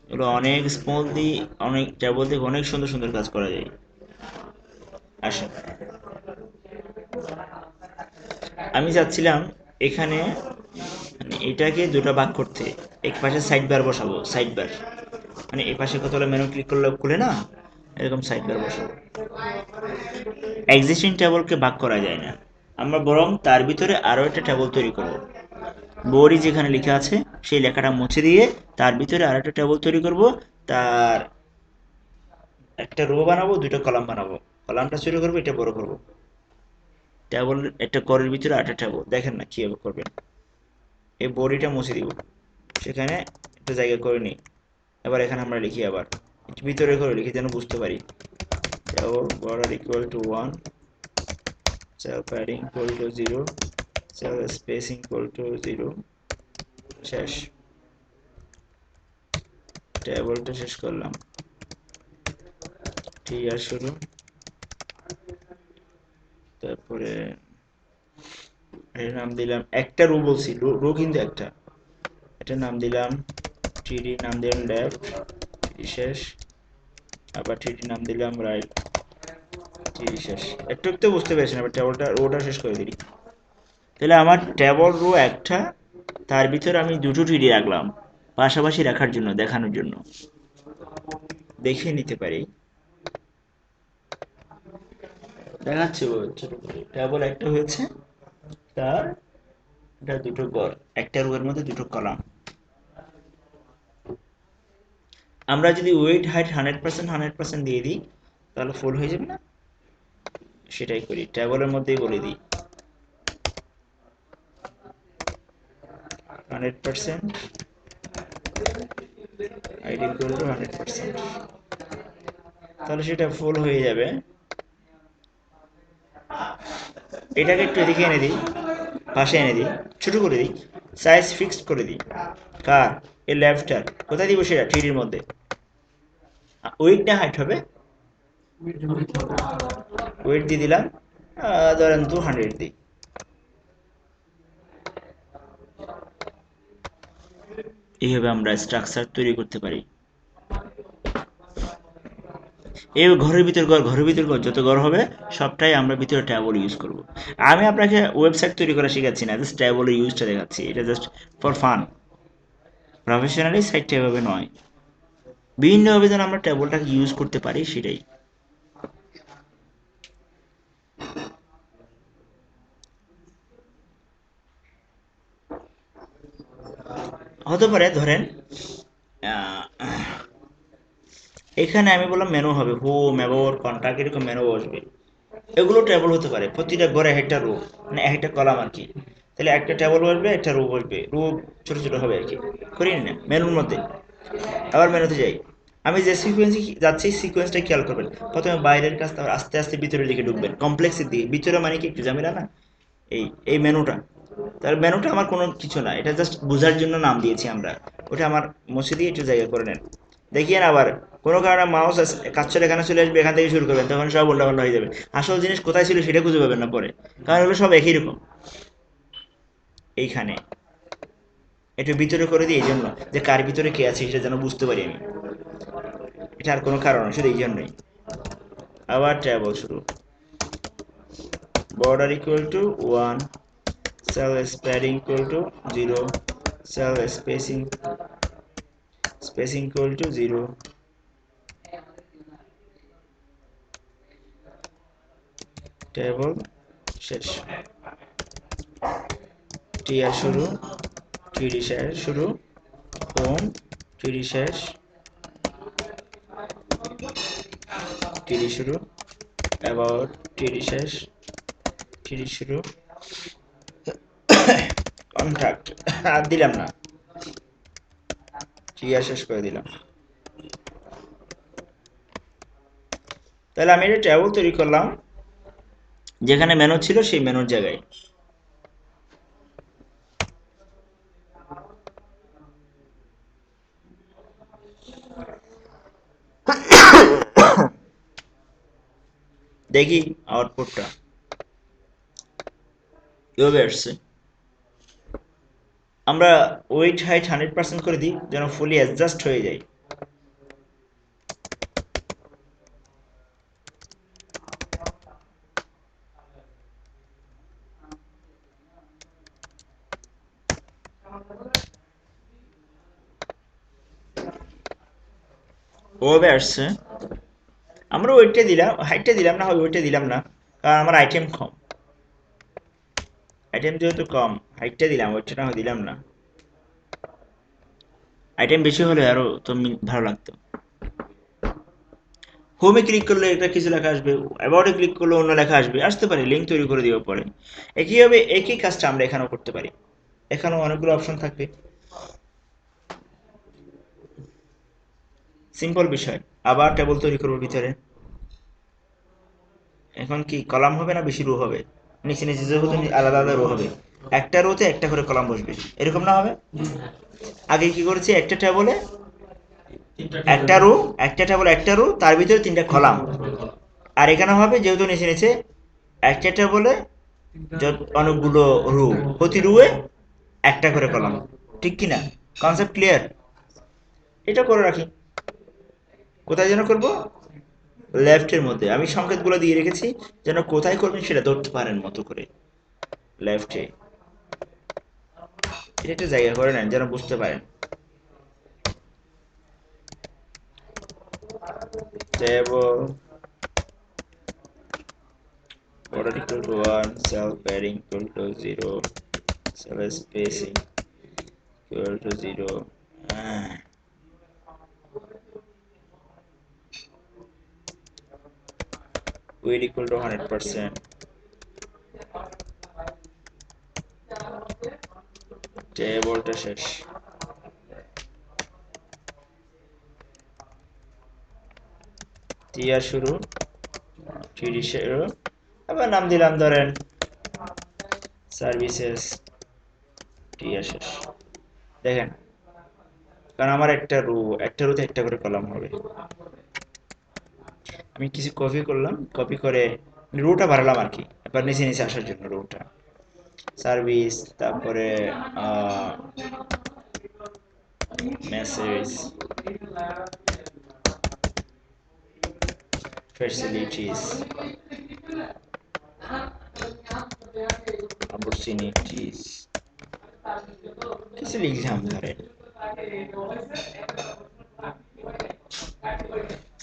এগুলো অনেক স্মুথলি, অনেক ট্যাবল থেকে অনেক সুন্দর সুন্দর কাজ করা যায়। আসেন, আমি চাচ্ছিলাম এখানে মানে এটাকে দুটো ভাগ করতে, এক পাশে সাইড বার বসাবো, সাইড বার, মানে এই পাশে কতগুলো মেনু ক্লিক করলে খুলে না, এরকম সাইড বার বসাবো। এক্সিস্টিং টেবলকে ভাগ করা যায় না, আমরা বরং তার ভিতরে আরো একটা টেবল তৈরি করব। বডি যেখানে লেখা আছে সেই লেখাটা মুছে দিয়ে তার ভিতরে আরো একটা টেবল তৈরি করব, তার একটা রো বানাবো, দুটো কলাম বানাবো, কলামটা শুরু করবো, এটা বড় করবো, টেবল একটা করের ভিতরে আরেকটা টেবল। দেখেন না কিভাবে করবেন। এই বডিটা মুছে দিব, সেখানে একটা জায়গা করে নিই, এবার এখানে আমরা লিখি, আবার ভিতরে করে লিখি যেন বুঝতে পারি। border equal to 1, cell padding equal to 0, cell spacing equal to 0, শেষ, টেবিলটা শেষ করলাম। টিআর শুরু, তারপরে এর নাম দিলাম, একটা রো বলছি, রো কিন্তু একটা, এটার নাম দিলাম থ্রিডি, নাম দিলাম লেফট, শেষ, আবার থ্রিডি নাম দিলাম রাইট, শেষ। একটু একটু বুঝতে পেরেছেন? এবার টেবলটা রোটা শেষ করে দিই। তাহলে আমার টেবল রো একটা, তার ভিতরে আমি দুটো থ্রিডি রাখলাম পাশাপাশি রাখার জন্য, দেখানোর জন্য, দেখিয়ে নিতে পারি। দেখাচ্ছে টেবল একটা হয়েছে, তার এটা দুটো ঘর, একটা রো এর মধ্যে দুটো কলাম। আমরা যদি ওয়েট হাইট 100% দিয়ে দিই তাহলে ফুল হয়ে যাবে না? সেটাই করি, টেবলের মধ্যেই বলে দিই 100%, হাইট ইকুয়াল টু 100%, তাহলে সেটা ফুল হয়ে যাবে। এটাকে একটু এদিকে এনে দিই, পাশে এনে দিই, ছোট করে দিই, সাইজ ফিক্সড করে দিই। কার? এই লেফটার। কোথায় দিব সেটা? থ্রিডির মধ্যে। উইড না হাইট হবে? ওয়েট দিয়ে দিলাম, ধরেন 200 দিই। এইভাবে আমরা স্ট্রাকচার তৈরি করতে পারি। এই ঘরের ভিতর ঘর, ঘরের ভিতর ঘর, যত ঘর হবে সবটাই আমরা ভিতরে ট্যাবল ইউজ করব। আমি আপনাকে ওয়েবসাইট তৈরি করা শেখাচ্ছি না, জাস্ট ট্যাবলের ইউজটা দেখাচ্ছি, এটা জাস্ট ফর ফান। প্রফেশনালি সাইটটা এভাবে নয়, বিভিন্নভাবে যেন আমরা ট্যাবলটাকে ইউজ করতে পারি সেটাই। হতে পারে ধরেন এখানে আমি বললাম মেনু হবে, হোম, অ্যাবাউট, কন্টাক্ট, এরকম মেনু বসবে। এগুলো টেবল হতে পারে, প্রতিটা ঘরে একটা রো, মানে একটা কলাম আর কি। তাহলে একটা টেবল বসবে, একটা রো বসবে, রো ছোট ছোট হবে আর কি। করিনি না মেনুর মধ্যে? আবার মেনুতে যাই, আমি যে সিকোয়েন্সে যাচ্ছি সিকোয়েন্সটা খেয়াল করবেন। প্রথমে বাইরের কাজ, তারপর আস্তে আস্তে ভিতরের দিকে ঢুকবেন, কমপ্লেক্সের দিকে। ভিতরে মানে কি একটু ঝামেলা না? এই এই মেনুটা, তাহলে মেনুটা আমার কোনো কিছু না, এটা জাস্ট বোঝার জন্য নাম দিয়েছি আমরা। ওটা আমার মুছে দিয়ে একটু জায়গা করে নেন। দেখিয়েন আবার কোনো কারণে মাউস কাজটা এখানে চলে আসবে, এখান থেকে শুরু করবেন, তখন সব উল্টাপাল্টা হয়ে যাবে। আসল জিনিস কোথায় ছিল সেটা খুঁজে পাবেন না পরে, কারণ এগুলো সব একই রকম। এইখানে একটু ভিতরে করে দিই এই জন্য, যে কার ভিতরে কে আছে সেটা যেন বুঝতে পারি আমি। এটা আর কোনো কারণ না, শুধু এই জন্যই। আবার ট্যাবল শুরু। border equal to 1, cell padding equal to 0, cell spacing equal to 0, table শেষ। টিআর শুরু, টিডি শেষ শুরু, হোম, টিডি শেষ, টিডি শুরু, অ্যাবাউট, টিডি শেষ, টিডি শুরু, কন্ট্যাক্ট আর দিলাম না, টিআর শেষ করে দিলাম। তাহলে আমি একটা ট্যাবল তৈরি করলাম, যেখানে মেনু ছিল সেই মেনুর জায়গায়। দেখি আউটপুটটা এভাবে আসছে। আমরা ওয়েট হাইট 100% করে দিই যেন ফুলি অ্যাডজাস্ট হয়ে যায়। ওভাবে আসছে। আমরা ওয়েটটা দিলাম, হাইটটা দিলাম না, ওয়েটটা দিলাম না, কারণ আমার আইটেম কম। আইটেম যেহেতু কম, হাইটটা দিলাম, ওয়েটটা না হয় দিলাম না। আইটেম বেশি হলে আরো তো ভালো লাগতো। হোমে ক্লিক করলে এটা কিছু লেখা আসবে, অ্যাবাউটে ক্লিক করলে অন্য লেখা আসবে, আসতে পারে, লিঙ্ক তৈরি করে দিব পরে। একইভাবে একই কাজটা আমরা এখানেও করতে পারি, এখানেও অনেকগুলো অপশন থাকবে। সিম্পল বিষয়। আবার টেবিল তৈরি করবো ভিতরে। এখন কি কলাম হবে না বেশি রো হবে? নিচে নিচে যেহেতু আলাদা আলাদা রো হবে, একটা রোতে একটা করে কলাম বসবে, এরকম না হবে? আগে কি করেছি, একটা টেবলে
তিনটা
একটা রো, একটা টেবল একটা রো, তার ভিতরে তিনটা কলাম। আর এখানে হবে যেহেতু নিচে নিচে একটা টেবলে অনেকগুলো রো, প্রতি রোয়ে একটা করে কলাম, ঠিক কি না? Concept clear? এটা করে রাখি। কোথায় যেন করব? লেফটের মধ্যে। আমি সংকেতগুলো দিয়ে রেখেছি যেন কোথায় করবেন সেটা ধরতে পারেন মতো করে। লেফটে এটা একটা জায়গা করে নেন যেন বুঝতে পারেন। table border equal to 1, cell padding equal to 0, cell spacing equal to 0, width equal to 100%, টেবলটা শেষ। টিআর শুরু, টিডি শুরু, আবার নাম দিলাম ধরেন সার্ভিসেস টি শেষ। দেখেন, কারণ আমার একটা রোতে একটা করে কলাম হবে। আমি কিছু কপি করলাম, কপি করে রোটা বাড়ালাম আর কি, এবার নিচে নিচে আসার জন্য রোটা সার্ভিস, তারপরে মেসেজ, ফ্যাসিলিটিস, অপরচুনিটিস, কিছু লিখলাম ধরেন,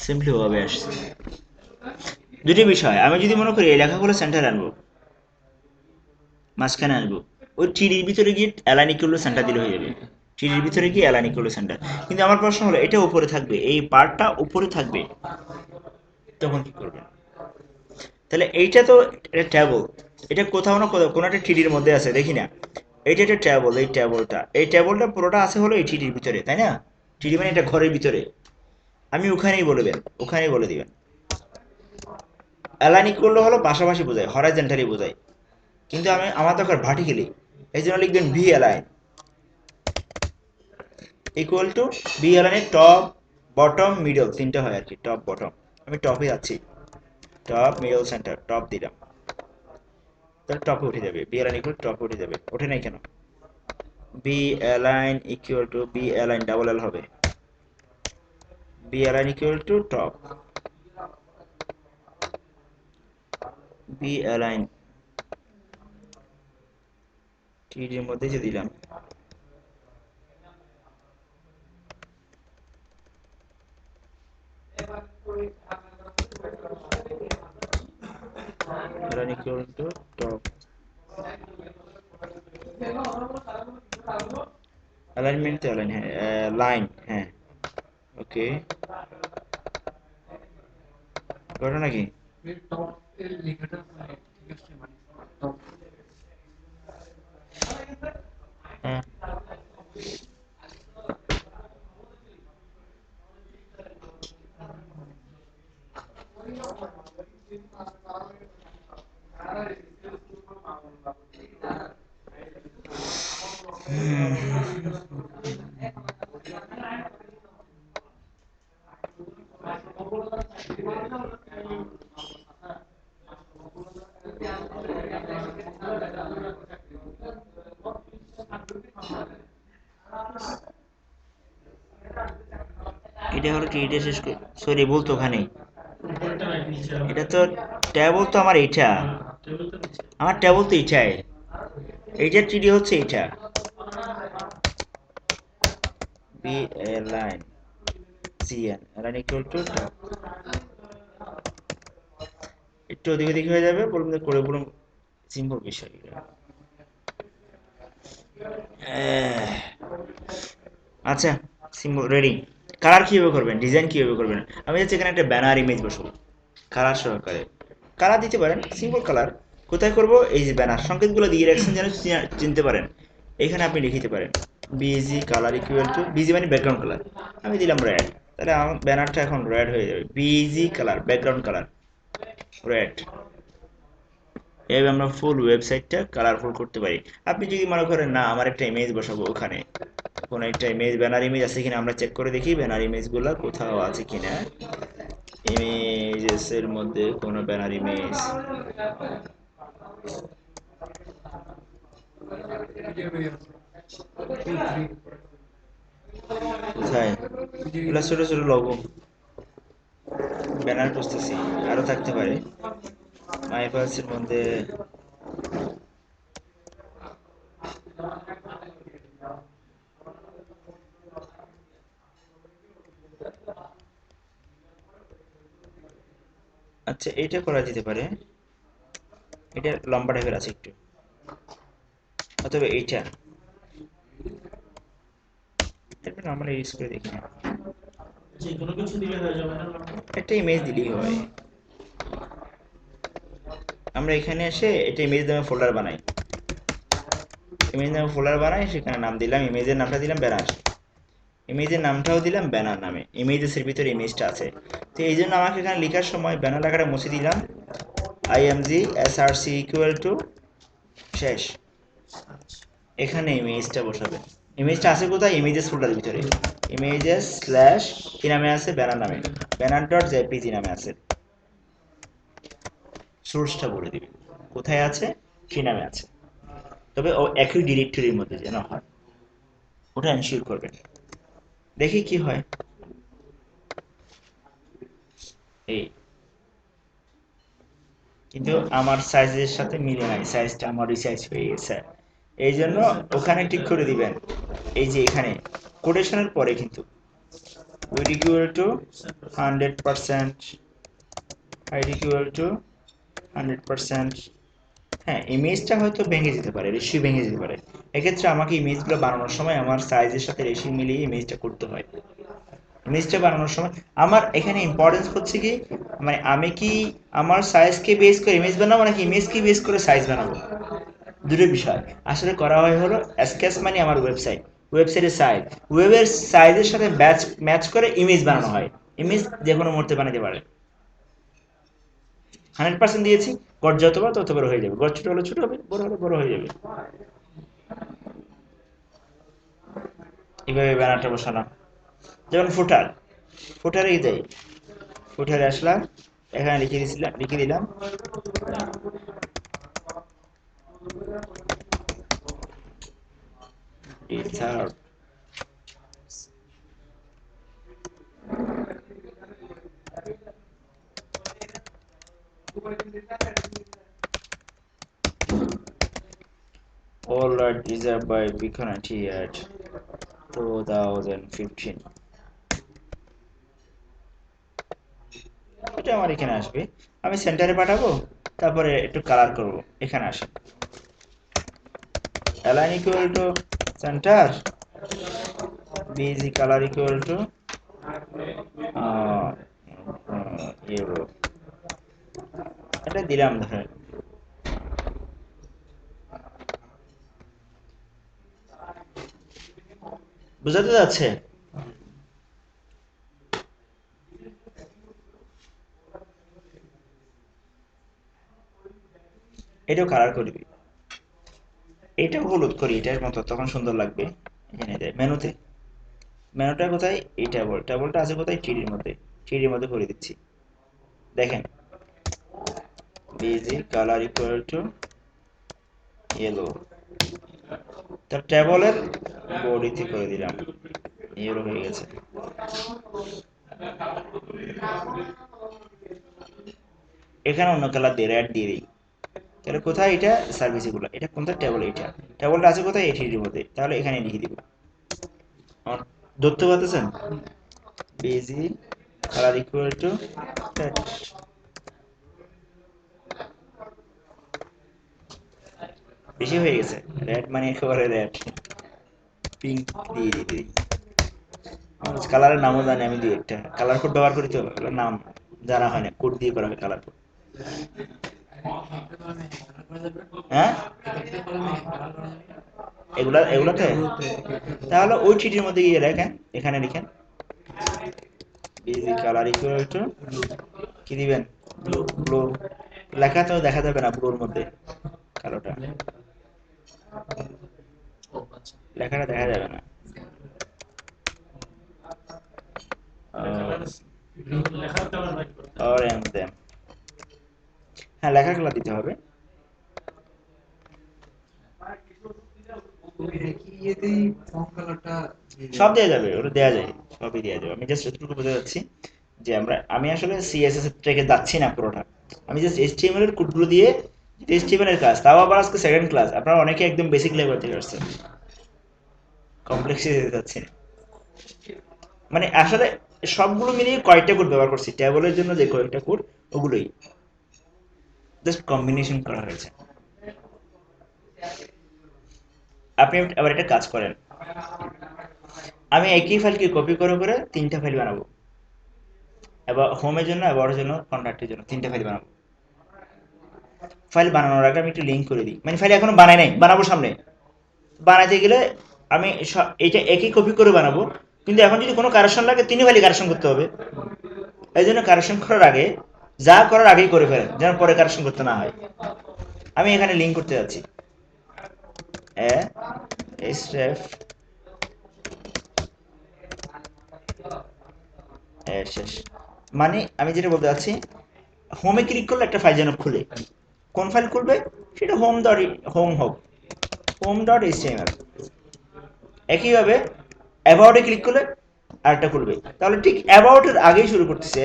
সিম্পলি ভাবে আসছে। দুটি বিষয়, আমি যদি মনে করি এই লেখাগুলো সেন্টার আনবো, মাঝখানে আনবো, ওই থ্রিডির ভিতরে গিয়ে অ্যালাইন ইকুয়াল সেন্টার দিলে হয়ে যাবে। থ্রিডির ভিতরে গিয়ে অ্যালাইন ইকুয়াল সেন্টার। কিন্তু আমার প্রশ্ন হলো, এটা উপরে থাকবে, এই পার্টটা উপরে থাকবে, তখন কি করবেন? তাহলে এইটা তো এটা ট্যাবল, এটা কোথাও না কোথাও কোনো একটা থ্রিডির মধ্যে আছে, দেখি না? এইটা একটা ট্যাবল, এই ট্যাবলটা পুরোটা আছে হলো এই থ্রিডির ভিতরে, তাই না? থ্রিডি মানে এটা ঘরের ভিতরে। আমি ওখানেই বলে দিবেন। অ্যালাইন ইকুয়াল হলো পাশাপাশি বোঝায়, হরাইজন্টালি বোঝায়, কিন্তু আমার দরকার ভার্টিক্যালি, এই জন্য লিখবেন V align equal to, V অ্যালাইনের টপ বটম মিডল তিনটা হয় আর কি, টপ বটম। আমি টপে যাচ্ছি, টপ মিডল সেন্টার, টপ দিলাম, তাহলে টপে উঠে যাবে, বি অ্যালাইন ইকুয়াল টপে উঠে যাবে। ওঠে নাই কেন? V align equal to, V align double L হবে, V align equal to top, V align টির মধ্যে যে দিলাম, align equal to top, alignment তো অ্যালাইন, হ্যাঁ, লাইন, হ্যাঁ, ওকে, ঘটনা কি?
এই টপ এর লেখাটা মানে ঠিক আছে, মানে টপ।
হ্যাঁ, এটা হলো কি, এটা শেষ করে, সরি বলতো ওখানেই,
উপরেরটা রাইট নিচে হবে।
এটা তো ট্যাবল তো আমার এইটা,
টেবিল তো নিচে।
আমার ট্যাবল তো এইটাই, এইটার টিডি হচ্ছে এইটা, B line CN line equal to top, একটু ওদিক ওদিক হয়ে যাবে, বলবো যে করে বলুন, সিম্পল বিষয়। আচ্ছা, সিম্পল রেডি। কালার কিভাবে করবেন, ডিজাইন কিভাবে করবেন? আমি যাচ্ছি এখানে একটা ব্যানার ইমেজ বসাবো কালার সহকারে। কালার দিতে পারেন সিম্পল কালার। কোথায় করব? এই যে ব্যানার সংকেতগুলো দিয়ে রাখছেন যেন চিনতে পারেন, এখানে আপনি লিখিতে পারেন busy colour equal to, busy মানে ব্যাকগ্রাউন্ড কালার, আমি দিলাম রেড, তাহলে আমার ব্যানারটা এখন রেড হয়ে যাবে, busy colour background colour red. এইভাবে আমরা ফুল ওয়েবসাইটটা কালারফুল করতে পারি। আপনি যদি মনে করেন না আমার একটা ইমেজ বসাবো, ওখানে কোনো একটা ইমেজ, ব্যানার ইমেজ আছে কিনা আমরা চেক করে দেখি, ব্যানার ইমেজগুলো কোথাও আছে কিনা, ইমেজেস এর মধ্যে কোনো ব্যানার ইমেজ, কোথায়? এগুলো ছোট ছোট লোগো ব্যানার খুঁজতেছি, আরো থাকতে পারে মাই ফাইলস এর মধ্যে। আচ্ছা, এটা করা যেতে পারে, এটা লম্বা টাইপের আছে একটু, অথবা এইটা আমরা ইউজ করে দেখি না,
যে কোনো কিছু দিলে হয়ে যাবে না লম্বা?
একটা ইমেজ দিলেই হয়। আমরা এখানে এসে এটা ইমেজ নামে ফোল্ডার বানাই, ইমেজ নামে ফোল্ডার বানাই, সেখানে নাম দিলাম, ইমেজের নামটা দিলাম ব্যানার, ইমেজের নামটাও দিলাম ব্যানার নামে, ইমেজের ভিতরে ইমেজটা আছে। তো এই জন্য আমাকে এখানে লেখার সময় ব্যানার লেখাটা মুছে দিলাম, আইএমজি এসআরসি ইকুয়াল টু শেষ, এখানে ইমেজটা বসাবে। ইমেজটা আছে কোথায়? ইমেজেস ফোল্ডারের ভিতরে। ইমেজেস স্ল্যাশ কি নামে আছে? ব্যানার নামে। ব্যানার ডট জেপিজি নামে আছে। সোর্সটা বলে দিবে কোথায় আছে, কি নামে আছে। তবে ও একই ডিরেক্টরির মধ্যে যেন হয়, ওটা এনশিওর করবেন। দেখি কি হয়। এই কিন্তু আমার সাইজের সাথে মিলে নাই, সাইজটা আমার রিসাইজ হয়ে গেছে। এই জন্য ওখানে ঠিক করে দিবেন, এই যে এখানে কোটেশনের পরে কিন্তু weed equal to 100%, height equal to 100%। হ্যাঁ, ইমেজটা হয়তো ভেঙে যেতে পারে, রেশিও ভেঙে যেতে পারে। এক্ষেত্রে আমাকে ইমেজগুলো বানানোর সময় আমার সাইজের সাথে রেশিও মিলিয়ে ইমেজটা করতে হয়। ইমেজটা বানানোর সময় আমার এখানে ইম্পর্টেন্স হচ্ছে কি, মানে আমি কি আমার সাইজকে বেস করে ইমেজ বানাবো নাকি ইমেজকে বেস করে সাইজ বানাবো, দুটো বিষয়। আসলে করা হয় হলো স্কেচ মানে আমার ওয়েবসাইট, ওয়েবসাইটের সাইজ, ওয়েবের সাইজের সাথে ম্যাচ করে ইমেজ বানানো হয়। ইমেজ যে কোনো মুহূর্তে বানাতে পারে। 100% দিয়েছি, গড় যত বড় তত বড় হয়ে যাবে, গড় ছোট হলে ছোট হবে, বড় হলে বড় হয়ে যাবে। এইভাবে ব্যানারটা বসালাম। যেমন ফুটার, ফুটারে যাই, ফুটারে আসলাম, এখানে লিখে দিলাম deserve. All rights reserved by Beacon IT at 2015। এটা আমার এখানে আসবে, আমি সেন্টারে পাঠাবো, তারপরে একটু কালার করব। এখানে আসে align equal two centre, busy colour equal to yellow, এটা দিলাম ধরেন। বুঝাতে যাচ্ছে? এটাও কালার করবি, এটাও হলুদ করি এটার মতো, তখন সুন্দর লাগবে। এখানে দেয় মেনুতে, মেনুটা কোথায়? এই টেবল, টেবলটা আছে কোথায়? থ্রিডির মধ্যে, থ্রিডির মধ্যে করে দিচ্ছি। দেখেন busy colour equal to yellow, তার টেবলের বডিতে করে দিলাম, ইয়েলো হয়ে গেছে। এখানে অন্য কালার দিয়ে রেড দিয়ে দিই। তাহলে কোথায় এটা? সার্ভিস এগুলো, এটা কোনটা? টেবল, এটা টেবলটা আছে কোথায়? এই থ্রিডির মধ্যে, তাহলে এখানে লিখে দিব। আমার ধরতে পারতেছেন? Busy colour equal to red, বেশি হয়ে গেছে, রেড মানে একেবারে রেড, পিঙ্ক দিয়ে দিতে। কালারের নামও জানি আমি, দুই একটা কালার কোড ব্যবহার করি তো, এগুলোর নাম জানা হয় না, কোড দিয়ে করা হয় কালার কোড। হ্যাঁ, এগুলাতে তাহলে ওই চিঠির মধ্যে গিয়ে লেখেন, এখানে লিখেন বিজি কালার ইকুয়াল টু কি দিবেন? ব্লু। ব্লু লেখা তো দেখা যাবে না ব্লুর মধ্যে, কালোটা লেখাটা দেখা যাবে না।
লেখার কালার বাইর করতে হবে।
অরেঞ্জ দেন, হ্যাঁ লেখার কালার দিতে হবে। সব দেওয়া যাবে, ওটা দেওয়া যায়, সবই দেওয়া যাবে। আমি জাস্ট এতটুকু বোঝা যাচ্ছি যে আমি আসলে সিএসএস এর ট্র্যাকে যাচ্ছি না পুরোটা, আমি জাস্ট এইচটিএমএল এর কোডগুলো দিয়ে, এইচটিএমএল এর কাজ, তাও আবার আজকে সেকেন্ড ক্লাস, আপনারা অনেকে একদম বেসিক লেভেল থেকে আসছেন, কমপ্লেক্সে যেতে যাচ্ছি না। মানে আসলে সবগুলো মিলিয়ে কয়েকটা কোড ব্যবহার করছি, ট্যাবলের জন্য যে কয়েকটা কোড, ওগুলোই জাস্ট কম্বিনেশন করা হয়েছে। আপনি আবার একটা কাজ করেন, আমি একই ফাইলকে কপি করে করে তিনটা ফাইল বানাবো, এবার হোমের জন্য, অ্যাবাউটের জন্য, কন্ট্যাক্টের জন্য, তিনটা ফাইল বানাবো। ফাইল বানানোর আগে আমি একটু লিঙ্ক করে দিই, মানে ফাইল এখনো বানাই নাই, বানাবো সামনে। বানাতে গেলে আমি এটা একই কপি করে বানাবো, কিন্তু এখন যদি কোনো কারেকশন লাগে তিন ফাইলে কারেকশন করতে হবে। এই জন্য কারেকশন করার আগে যা করার আগেই করে ফেলেন, যেন পরে কারেকশন করতে না হয়। আমি এখানে লিঙ্ক করতে যাচ্ছি, href শেষ। মানে আমি যেটা বলতে চাচ্ছি, হোমে ক্লিক করলে একটা ফাইল যেন খুলে, কোন ফাইল খুলবে সেটা হোম হোক, home.html। একইভাবে অ্যাবাউটে ক্লিক করলে আরেকটা খুলবে, তাহলে ঠিক অ্যাবাউটের আগেই শুরু করতেছে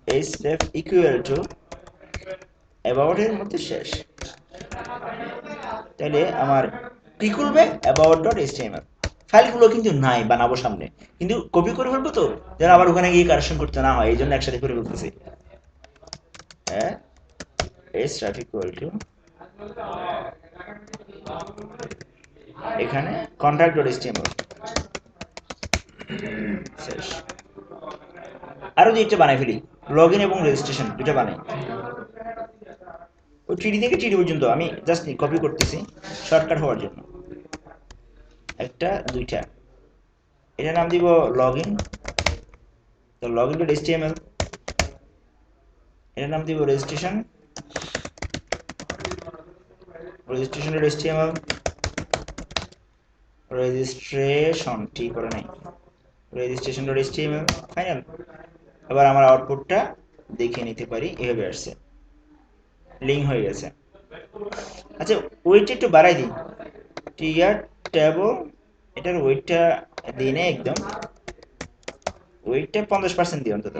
href ইকুয়াল টু অ্যাবাউটের মধ্যে শেষ। তাহলে আমার কি খুলবে, about.html। ফাইলগুলো কিন্তু নাই, বানাবো সামনে, কিন্তু কপি করে ফেলবো তো, যেন আবার ওখানে গিয়ে কারেকশন করতে না হয়, এই জন্য একসাথে করে ফেলতেছি। হ্যাঁ, href ইকুয়াল টু এখানে contact.html শেষ। আরো দুইটা বানাই ফেলি, লগ ইন এবং রেজিস্ট্রেশন, দুইটা বানাই। ওই টিডি থেকে টিডি পর্যন্ত আমি জাস্ট কপি করতেছি শর্টকাট হওয়ার জন্য, একটা দুইটা। এটার নাম দিব লগ ইন, তো লগ ইন ডট এইচটিএমএল। এটার নাম দিব registration, registration dot HTML. Registration ঠিক করে নাই, রেজিস্ট্রেশন ডট এইচটিএমএল ফাইনাল। এবার আমার আউটপুটটা দেখে নিতে পারি, এভাবে আসছে, লিঙ্ক হয়ে গেছে। আচ্ছা, ওয়েটটা একটু বাড়াই দিই, টিআর ট্যাবও, এটার ওয়েটটা দিই না একদম, ওয়েটটা 50% দিই অন্তত,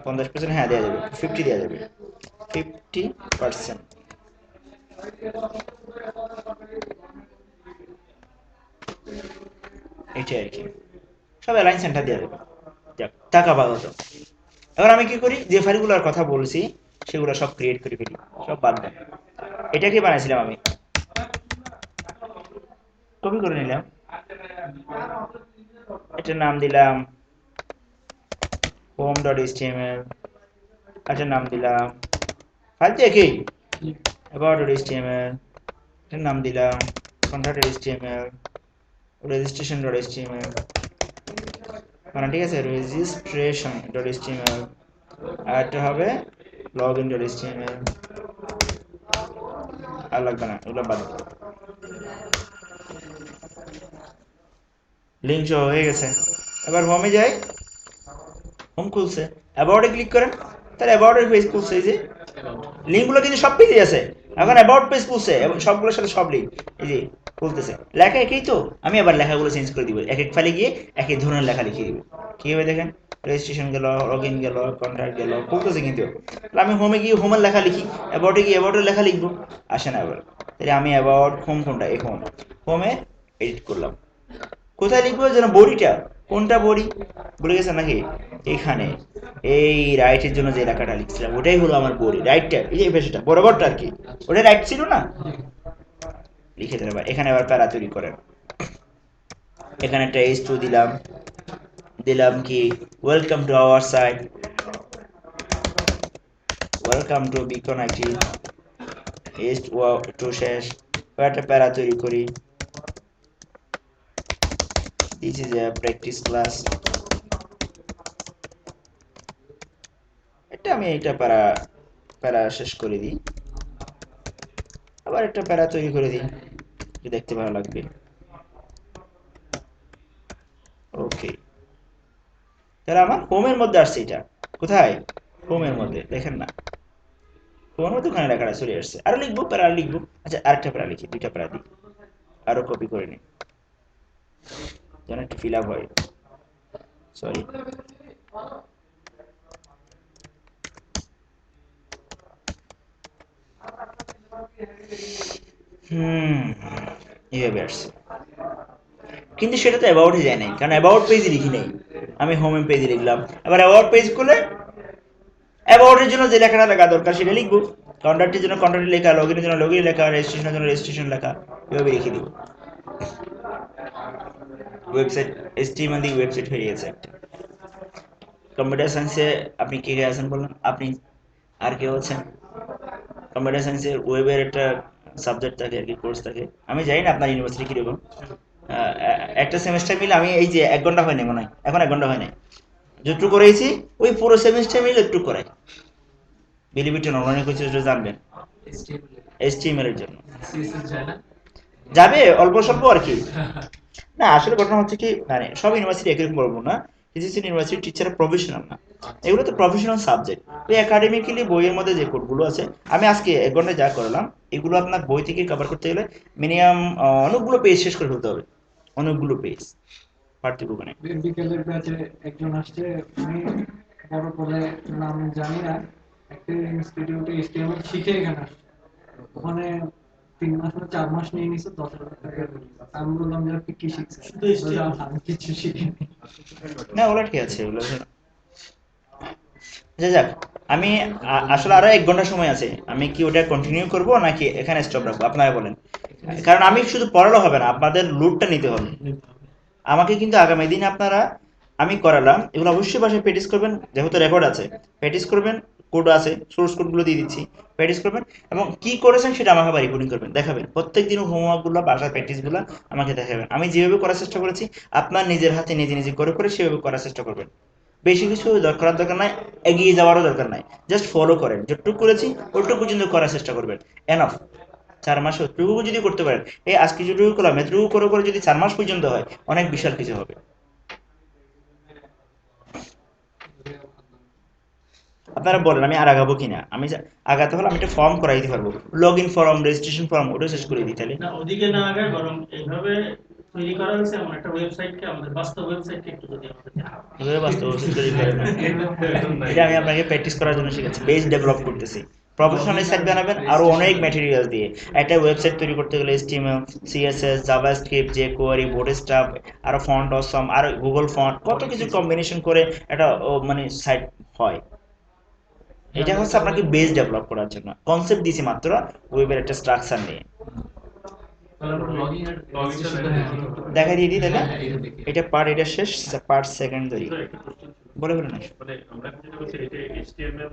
50%, হ্যাঁ দেওয়া যাবে, 50 দেওয়া যাবে, 50%। এটাই আর কি, সব অ্যালাইন সেন্টার দেওয়া যাবে। যাক, টাকা ভালো তো। এবার আমি কি করি, যে ফাইলগুলোর কথা বলছি সেগুলো সব ক্রিয়েট করে ফেলি, সব বাদ দেন। এটা কি বানাইছিলাম আমি, কপি করে নিলাম, এটার নাম দিলাম home.html, এটার নাম দিলাম, ফাইল তো একই, about.html, এটার নাম দিলাম contact.html, registration.html, মানে ঠিক আছে, registration.html, আর একটা হবে login.html। আর লাগবে না, এগুলো বাদ দিই। লিঙ্ক সহ হয়ে গেছে। এবার হোমে যাই, হোম খুলছে, অ্যাবাউটে ক্লিক করেন, তাহলে অ্যাবাউটের পেজ খুলছে, এই যে লিঙ্কগুলো কিন্তু সব পেজে আছে। এখন অ্যাবাউট পেজ খুলছে এবং সবগুলোর সাথে সব লিঙ্ক এই যে খুলতেছে। লেখা একই তো, আমি আবার লেখাগুলো চেঞ্জ করে দিব, এক এক ফাইলে গিয়ে এক এক ধরনের লেখা লিখে দিব। কীভাবে দেখেন, রেজিস্ট্রেশন গেল, লগ ইন গেল, কন্ট্যাক্ট গেল, খুলতেছে কিন্তু। তাহলে আমি হোমে গিয়ে হোমের লেখা লিখি, অ্যাবাউটে গিয়ে অ্যাবাউটের লেখা লিখবো, আসে না আবার। তাহলে আমি অ্যাবাউট হোম, কোনটা এই হোম, হোমে এডিট করলাম। কোথায় লিখবো যেন, বডিটা কোনটা, বডি ভুলে গেছে নাকি, এখানে এই রাইটের জন্য যে লেখাটা লিখছিলাম ওটাই হলো আমার বডি, রাইটটা এই যে পেশটা বরাবরটা আর কি, ওটা রাইট ছিল না, লিখে দেন। এবার এখানে আবার প্যারা তৈরি করেন, এখানে একটা H2 দিলাম, দিলাম কি welcome to our site, welcome to Beacon IT, H2 শেষ। একটা প্যারা তৈরি করি, this is a practice class. এটা আমি এটা প্যারা প্যারা শেষ করে দিই, আবার একটা প্যারা তৈরি করে দিই, দেখতে ভালো লাগবে। ওকে, তাহলে আমার হোমের মধ্যে আসছে, এটা কোথায়, হোমের মধ্যে দেখেন না, হোমের মধ্যে ওখানে লেখাটা চলে আসছে। আরো লিখবো, প্যারা আর লিখবো। আচ্ছা, আরেকটা প্যারা লিখি, দুইটা প্যারা দিই, আরো কপি করে নিই যেন একটু ফিল আপ হয়। সরি, এইভাবে আসছে, কিন্তু সেটা তো অ্যাবাউটে যায় নাই, কারণ অ্যাবাউট পেজে লিখি নাই, আমি হোম পেজে লিখলাম। এবার অ্যাবাউট পেজ খুলে অ্যাবাউটের জন্য যে লেখাটা লেখা দরকার সেটা লিখবো, কন্ট্যাক্টের জন্য কন্ট্যাক্ট লেখা, লগ ইনের জন্য লগ ইন লেখা, রেজিস্ট্রেশনের জন্য রেজিস্ট্রেশন লেখা, এভাবে লিখে দিব। ওয়েবসাইট HTML দিয়ে ওয়েবসাইট হয়ে গেছে একটা। কম্পিউটার সায়েন্সে আপনি কে কে আছেন বলুন, আপনি আর কেউ আছেন? কম্পিউটার সায়েন্সের ওয়েবের একটা সাবজেক্ট থাকে আর কি, কোর্স থাকে, আমি জানি না আপনার ইউনিভার্সিটি কিরকম। একটা সেমিস্টার মিলে আমি এই যে 1 ঘন্টা হয় নাই মনে হয়, এখন 1 ঘন্টা হয় নাই, যতটুকু করেছি ওই পুরো সেমিস্টার মিলে একটু করাই, বিলিভ ইট অনলাইনে কিছু জানবেন। HTML এর জন্য
সিএসএস যায় না?
যাবে অল্প স্বল্প আর কি। না আসলে ঘটনা হচ্ছে কি মানে সব ইউনিভার্সিটি একই রকম বলবো না, কিছু কিছু ইউনিভার্সিটির টিচার প্রফেশনাল না, এগুলো তো প্রফেশনাল সাবজেক্ট। ওই একাডেমিক্যালি বইয়ের মধ্যে যে কোডগুলো আছে, আমি আজকে 1 ঘন্টায় যা করলাম এগুলো আপনার বই থেকে কভার করতে গেলে মিনিমাম অনেকগুলো পেজ শেষ করে ফেলতে হবে, অনেকগুলো পেজ পার্থক্য নেই।
বিকেলের ব্যাচে একজন আসছে, উনি বড় করে নাম জানি না, একটা ইনস্টিটিউটে এইচটিএমএল শিখে এখানে আসছে। ওখানে 3 মাস না 4 মাস নিয়ে নিছে, 10,000 টাকা দিয়ে। আমি বললাম যে আপনি কি শিখছেন?
শুধু
বলছে,
HTML?
আমি কিছু শিখিনি।
না ওগুলো ঠিক আছে ওগুলো। আচ্ছা যাক, আমি আসলে আরো 1 ঘন্টা সময় আছে, আমি কি ওটা কন্টিনিউ করব নাকি এখানে স্টপ রাখবো আপনারা বলেন, কারণ আমি শুধু পড়ালে হবে না, আপনাদের লোডটা নিতে হবে।
নিতে হবে।
আমাকে কিন্তু আগামী দিন আপনারা, আমি করালাম এগুলো অবশ্যই বাসায় প্র্যাকটিস করবেন, যেহেতু রেকর্ড আছে প্র্যাকটিস করবেন, কোড আছে সোর্স কোডগুলো দিয়ে দিচ্ছি, প্র্যাকটিস করবেন এবং কি করেছেন সেটা আমাকে আবার রিপোর্টিং করবেন, দেখাবেন প্রত্যেক দিন হোমওয়ার্কগুলো বাসার প্র্যাকটিসগুলো আমাকে দেখাবেন, আমি যেভাবে করার চেষ্টা করেছি আপনার নিজের হাতে নিজে নিজে করে করে সেভাবে করার চেষ্টা করবেন। বেশি কিছু করার দরকার নাই, এগিয়ে যাওয়ারও দরকার নাই, জাস্ট ফলো করেন, যতটুকু করেছি ওটুকু পর্যন্ত করার চেষ্টা করবেন, এনাফ। 4 মাসে অতটুকু যদি করতে পারেন, এই আজকে যেটুকু করলাম এতটুকু করে করে যদি 4 মাস পর্যন্ত হয়, অনেক বিশাল কিছু হবে। আপনারা বলেন আমি আর আগাবো কিনা, আমি আগাতে হলে আমি একটা ফর্ম করাই দিতে পারবো, log in form, registration form, ওটা শেষ করে দিই তাহলে।
না ওদিকে না আগে বরং এইভাবে তৈরি করা হয়েছে এমন একটা ওয়েবসাইটকে, আমাদের বাস্তব ওয়েবসাইটকে একটু যদি আমাদের দেখাও।
এভাবে বাস্তব অবস্থা তৈরি করে না, এটা আমি আপনাকে প্র্যাকটিস করার জন্য শিখাচ্ছি, বেস ডেভেলপ করতেছি। প্রফেশনাল সাইট বানাবেন আরো অনেক ম্যাটেরিয়াল দিয়ে, একটা ওয়েবসাইট তৈরি করতে গেলে HTML, CSS, জাভাস্ক্রিপ্ট, jQuery, বোটস্ট্র্যাপ, আরো ফন্ট অসম, আর গুগল ফন্ট, কত কিছু কম্বিনেশন করে একটা মানে সাইট হয়। এটা হচ্ছে আপনাকে বেস ডেভেলপ করার জন্য কনসেপ্ট দিয়েছি মাত্র, ওয়েবের একটা স্ট্রাকচার নিয়ে
তাহলে আমরা
লগইন আর
লগইনটা
রেজিস্ট্রেশন
দেখা দিয়ে দিই তাহলে।
হ্যাঁ, এটা দেখি।
এটা পার্ট, এটা শেষ, পার্ট সেকেন্ড ধরি,
স্যার একটা কোশ্চেন ছিল,
বলে বলে না।
মানে আমরা এখন যেটা বলছি এটা HTML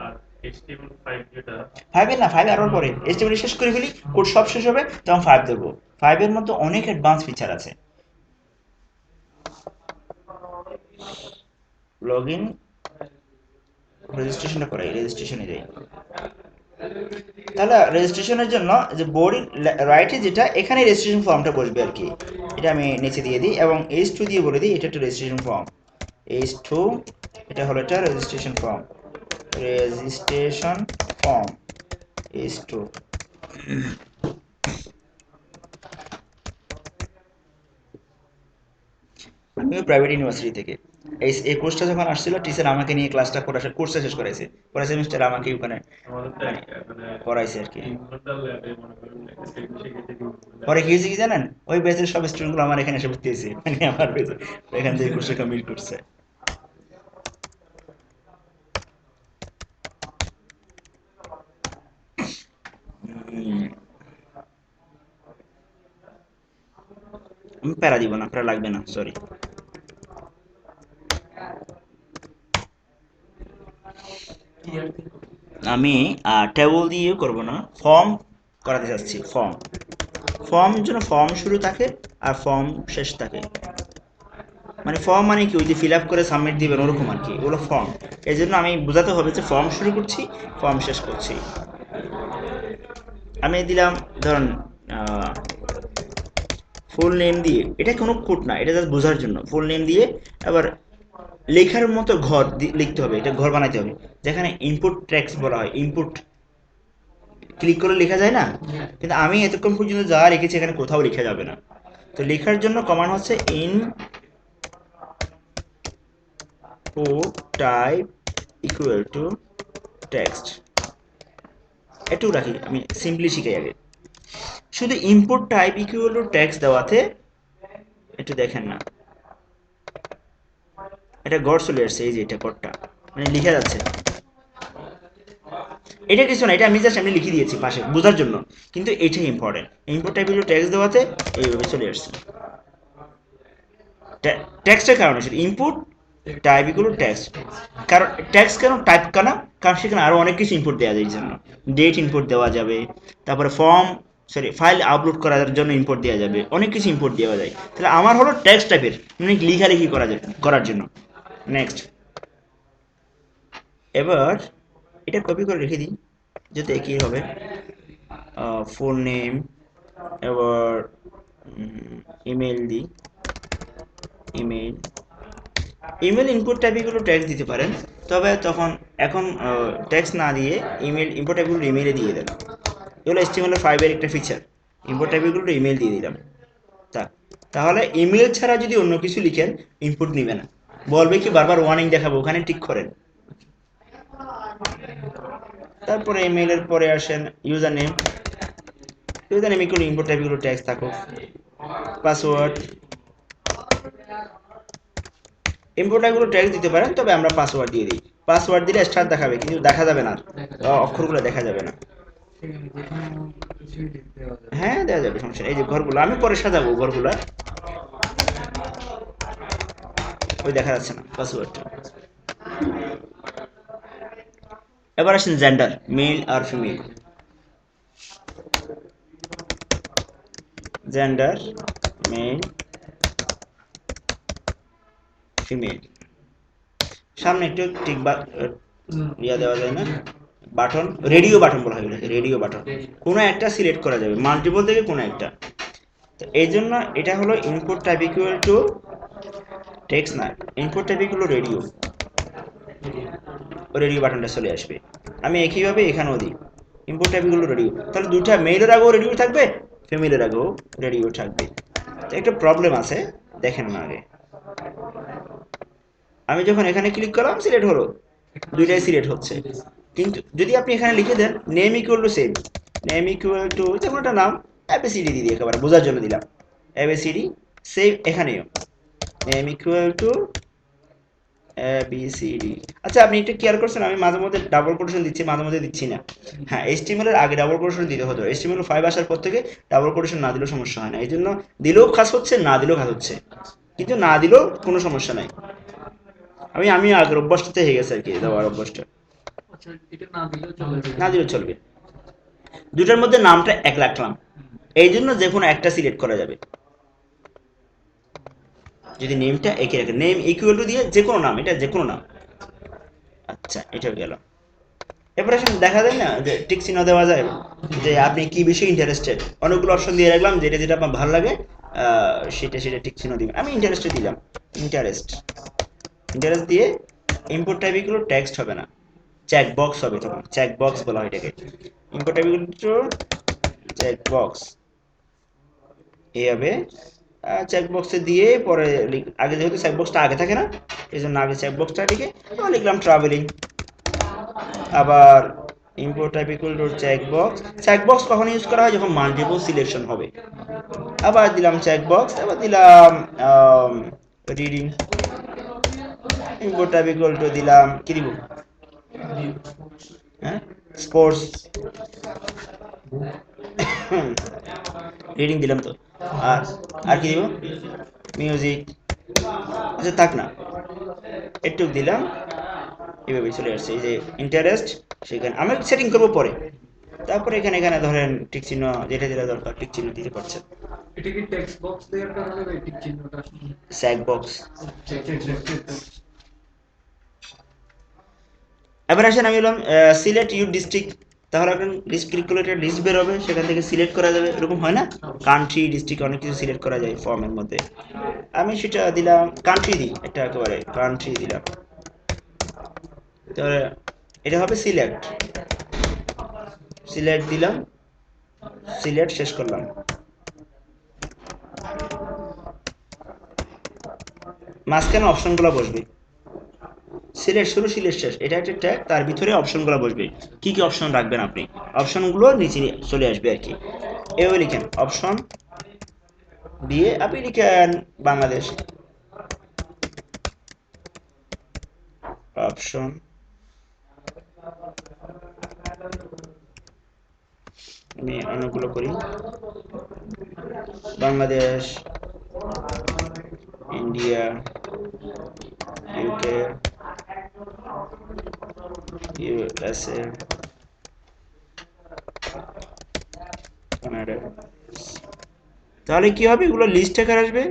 আর HTML5 যেটা,
5 না, 5 আরো পরে, HTML শেষ করে ফেলি, কোড সব শেষ হবে তখন 5 দেবো। 5 এর মধ্যে অনেক অ্যাডভান্স ফিচার আছে। লগ ইন, রেজিস্ট্রেশনটা করাই, রেজিস্ট্রেশনে যাই, তাহলে রেজিস্ট্রেশনের জন্য যে বোর্ড রাইটে যেটা এখানে রেজিস্ট্রেশন ফর্মটা বসবে আর কি, এটা আমি নিচে দিয়ে দিই এবং H2 দিয়ে বলে দিই এটা একটা রেজিস্ট্রেশন ফর্ম, H2, এটা হলো একটা registration form, registration form H2। আমিও প্রাইভেট ইউনিভার্সিটি থেকে, এই কোর্সটা যখন আসছিল টিচার আমাকে নিয়ে ক্লাসটা কোর্সটা শেষ করাইছে, পরের সেমিস্টার আমাকে ওখানে
আমাদের তো
মানে
মানে
পড়াইছে আর কি।
3 ঘন্টার ল্যাবে মনে করেন একটা সেট শিখে থেকে
পরে কি হয়েছে কি জানেন, ওই ব্যাচের সব স্টুডেন্টগুলো আমার এখানে এসে ভর্তি হয়েছে, মানে আমার ব্যাচে এখান থেকে কোর্সটা কমপ্লিট করছে। উম, আমি প্যারা দিব না, প্যারা লাগবে না, সরি। আমি টেবল দিয়ে করব না, ফর্ম করাতে চাচ্ছি, ফর্ম। ফর্ম জন্য ফর্ম শুরু থাকে আর ফর্ম শেষ থাকে, মানে ফর্ম মানে কি ওই যে ফিল আপ করে সাবমিট দিবেন ওরকম আর কি, ওগুলো ফর্ম। এই জন্য আমি বোঝাতে হবে যে ফর্ম শুরু করছি, ফর্ম শেষ করছি। আমি দিলাম ধরুন ফুল নেম দিয়ে, এটা কোনো কোড না, এটা জাস্ট বোঝার জন্য, ফুল নেম দিয়ে আবার লেখার মতো ঘর লিখতে হবে, এটা ঘর বানাইতে হবে, যেখানে ইনপুট ট্যাক্স বলা হয়, ইনপুট ক্লিক করে লেখা যায় না, কিন্তু আমি এতক্ষণ পর্যন্ত যা লিখেছি এখানে কোথাও লেখা যাবে না। তো লেখার জন্য কমান্ড হচ্ছে input type equal to text, একটু রাখি আমি সিম্পলি শিখাই আগে। শুধু input type equal to text দেওয়াতে একটু দেখেন না, এটা গড় চলে আসছে, এই যে এটা গড়টা মানে লিখা যাচ্ছে, এটা কিছু না, এটা আমি জাস্ট আমি লিখে দিয়েছি পাশে বোঝার জন্য, কিন্তু এটাই important, input type equal to text দেওয়াতে এইভাবে চলে আসছে। টেক্সটের কারণে শুধু input type equal to text, কারণ টেক্সট কেন টাইপ কেন, কারণ সেখানে আরো অনেক কিছু ইনপুট দেওয়া যায়, এই জন্য ডেট ইনপুট দেওয়া যাবে, তারপরে ফর্ম সরি ফাইল আপলোড করার জন্য ইনপুট দেওয়া যাবে, অনেক কিছু ইনপুট দেওয়া যায়, তাহলে আমার হলো টেক্সট টাইপের মানে লেখালেখি করার জন্য। নেক্সট, এবার এটা কপি করে রেখে দিই, যেহেতু একই হবে, ফুল নেম, এবার ইমেল দিই, ইমেল। ইমেল ইনপুট টাইপগুলো ট্যাগ দিতে পারেন, তবে তখন এখন ট্যাক্স না দিয়ে ইমেল ইম্পোর্ট টাইপগুলো ইমেলে দিয়ে দেন। এগুলো HTML5 এর একটা ফিচার, ইম্পোর্ট টাইপগুলো ইমেল দিয়ে দিলাম। তা তাহলে ইমেল ছাড়া যদি অন্য কিছু লিখেন ইনপুট নিবে না, বলবে কি বারবার ওয়ার্নিং দেখাবো, ওখানে টিক করেন। তারপরে ইমেলের পরে আসেন username, username equal input টাইপগুলো ট্যাক্স থাকুক। পাসওয়ার্ড, ইম্পোর্ট টাইপগুলো ট্যাগ দিতে পারেন, তবে আমরা পাসওয়ার্ড দিয়ে দিই। পাসওয়ার্ড দিলে স্টার দেখাবে কিন্তু দেখা যাবে না, অক্ষরগুলো দেখা যাবে না। হ্যাঁ দেওয়া যাবে, সমস্যা নেই। এই যে ঘরগুলো আমি পরে সাজাবো, ঘরগুলো ওই দেখা যাচ্ছে না পাসওয়ার্ড। এবার আসেন জেন্ডার, মেল আর ফিমেল। জেন্ডার মেল ফিমেল, সামনে একটু টিক বা ইয়া দেওয়া যায় না, বাটন, রেডিও বাটন বলা হয়, রেডিও বাটন, কোনো একটা সিলেক্ট করা যাবে, মাল্টিপল থেকে কোনো একটা। তো এই জন্য এটা হলো input type equal to text না, input type equal radio, radio বাটনটা চলে আসবে। আমি একইভাবে এখানেও দিই ইনপুট টাইপ ইকুয়াল রেডিও, তাহলে দুটা মেইলের আগেও রেডিও থাকবে, ফিমেলের আগেও রেডিও থাকবে। তো একটা প্রবলেম আছে, দেখেন না আগে। আমি যখন এখানে ক্লিক করলাম সিলেক্ট হলো, দুইটাই সিলেক্ট হচ্ছে, কিন্তু যদি আপনি এখানে লিখে দেন name equal to same, name equal to যেমন একটা নাম ABCD দিয়ে একেবারে বোঝার জন্য দিলাম ABCD, সেম এখানেও নেম ইকুয়াল টু ABCD। আচ্ছা আপনি একটু কেয়ার করছেন, আমি মাঝে মধ্যে ডাবল কোটেশন দিচ্ছি, মাঝে মধ্যে দিচ্ছি না। হ্যাঁ HTML এর আগে ডাবল কোটেশন দিতে হতো, HTML5 আসার পর থেকে ডাবল কোটেশন না দিলেও সমস্যা হয় না, এই জন্য দিলেও কাজ হচ্ছে, না দিলেও কাজ হচ্ছে, কিন্তু না দিলেও কোনো সমস্যা নাই। আমি আগের অভ্যাসটাতে হয়ে গেছে আর কি, দেওয়ার অভ্যাসটা।
আচ্ছা, এটা না দিলেও চলবে?
না দিলেও চলবে, দুটার মধ্যে নামটা এক রাখলাম, এই জন্য যে কোনো একটা সিলেক্ট করা যাবে। যদি নেমটা একই রাখে, নেম ইকুয়াল টু দিয়ে যে কোনো নাম, এটা যে কোনো নাম। আচ্ছা এটাও গেল। এরপরে আসলে দেখা যায় না যে টিক চিহ্ন দেওয়া যায়, যে আপনি কি বিষয়ে ইন্টারেস্টেড, অনেকগুলো অপশন দিয়ে রাখলাম, যেটা যেটা আপনার ভালো লাগে সেটা সেটা টিক চিহ্ন দিবেন। আমি ইন্টারেস্টেড দিলাম, ইন্টারেস্ট, ইন্টারেস্ট দিয়ে ইম্পোর্ট টাইপগুলো টেক্সট হবে না, চেক বক্স হবে, তখন চেক বক্স বলা হয় এটাকে, ইম্পোর্ট টাইপগুলো চেক বক্স এই হবে। চেক বক্সে দিয়ে পরে আগে যেহেতু চেক বক্সটা আগে থাকে না, এই জন্য আগে চেক বক্সটা লিখে লিখলাম ট্রাভেলিং। আবার input type equal to check box, check box কখন ইউজ করা হয়, যখন মাল্টিপল সিলেকশন হবে। আবার দিলাম চেক বক্স, আবার দিলাম reading, import type equal two দিলাম কি দিব, হ্যাঁ স্পোর্টস, রিডিং দিলাম তো, আর আর কি দিব, মিউজিক। আচ্ছা থাক না, একটু দিলাম, এভাবে চলে আসছে। এই যে ইন্টারেস্ট, সেখানে আমি সেটিং করবো পরে, তারপরে এখানে এখানে ধরেন টিক চিহ্ন যেটা যেটা দরকার টিক চিহ্ন দিতে পারছেন।
এটা কি টেক্সট বক্স দেওয়ার কারণে বা টিক চিহ্নটা আসলে?
Check box.
চেক।
এবার আসেন আমি বললাম সিলেক্ট ইউর ডিস্ট্রিক্ট, তাহলে এখন লিস্ট ক্লিক করলে একটা লিস্ট বের হবে, সেখান থেকে সিলেক্ট করা যাবে, এরকম হয় না, কান্ট্রি ডিস্ট্রিক্ট অনেক কিছু সিলেক্ট করা যায় ফর্মের মধ্যে। আমি সেটা দিলাম কান্ট্রি দিই, একটা একেবারে কান্ট্রি দিলাম, তাহলে এটা হবে সিলেক্ট, সিলেক্ট দিলাম, সিলেক্ট শেষ করলাম। মাঝখানে অপশনগুলো বসবে, সিলেক্ট শুরু সিলেক্ট শেষ, এটা একটা ট্যাগ, তার ভিতরে অপশনগুলো বসবে, কি কি অপশন রাখবেন আপনি, অপশনগুলো নিচে চলে আসবে আর কি। এভাবে লিখেন অপশন দিয়ে, আপনি লিখেন বাংলাদেশ, অপশন আমি অনেকগুলো করি, Bangladesh, India, UK, USA, Canada. তাহলে কি হবে, এগুলো লিস্ট আকার আসবে,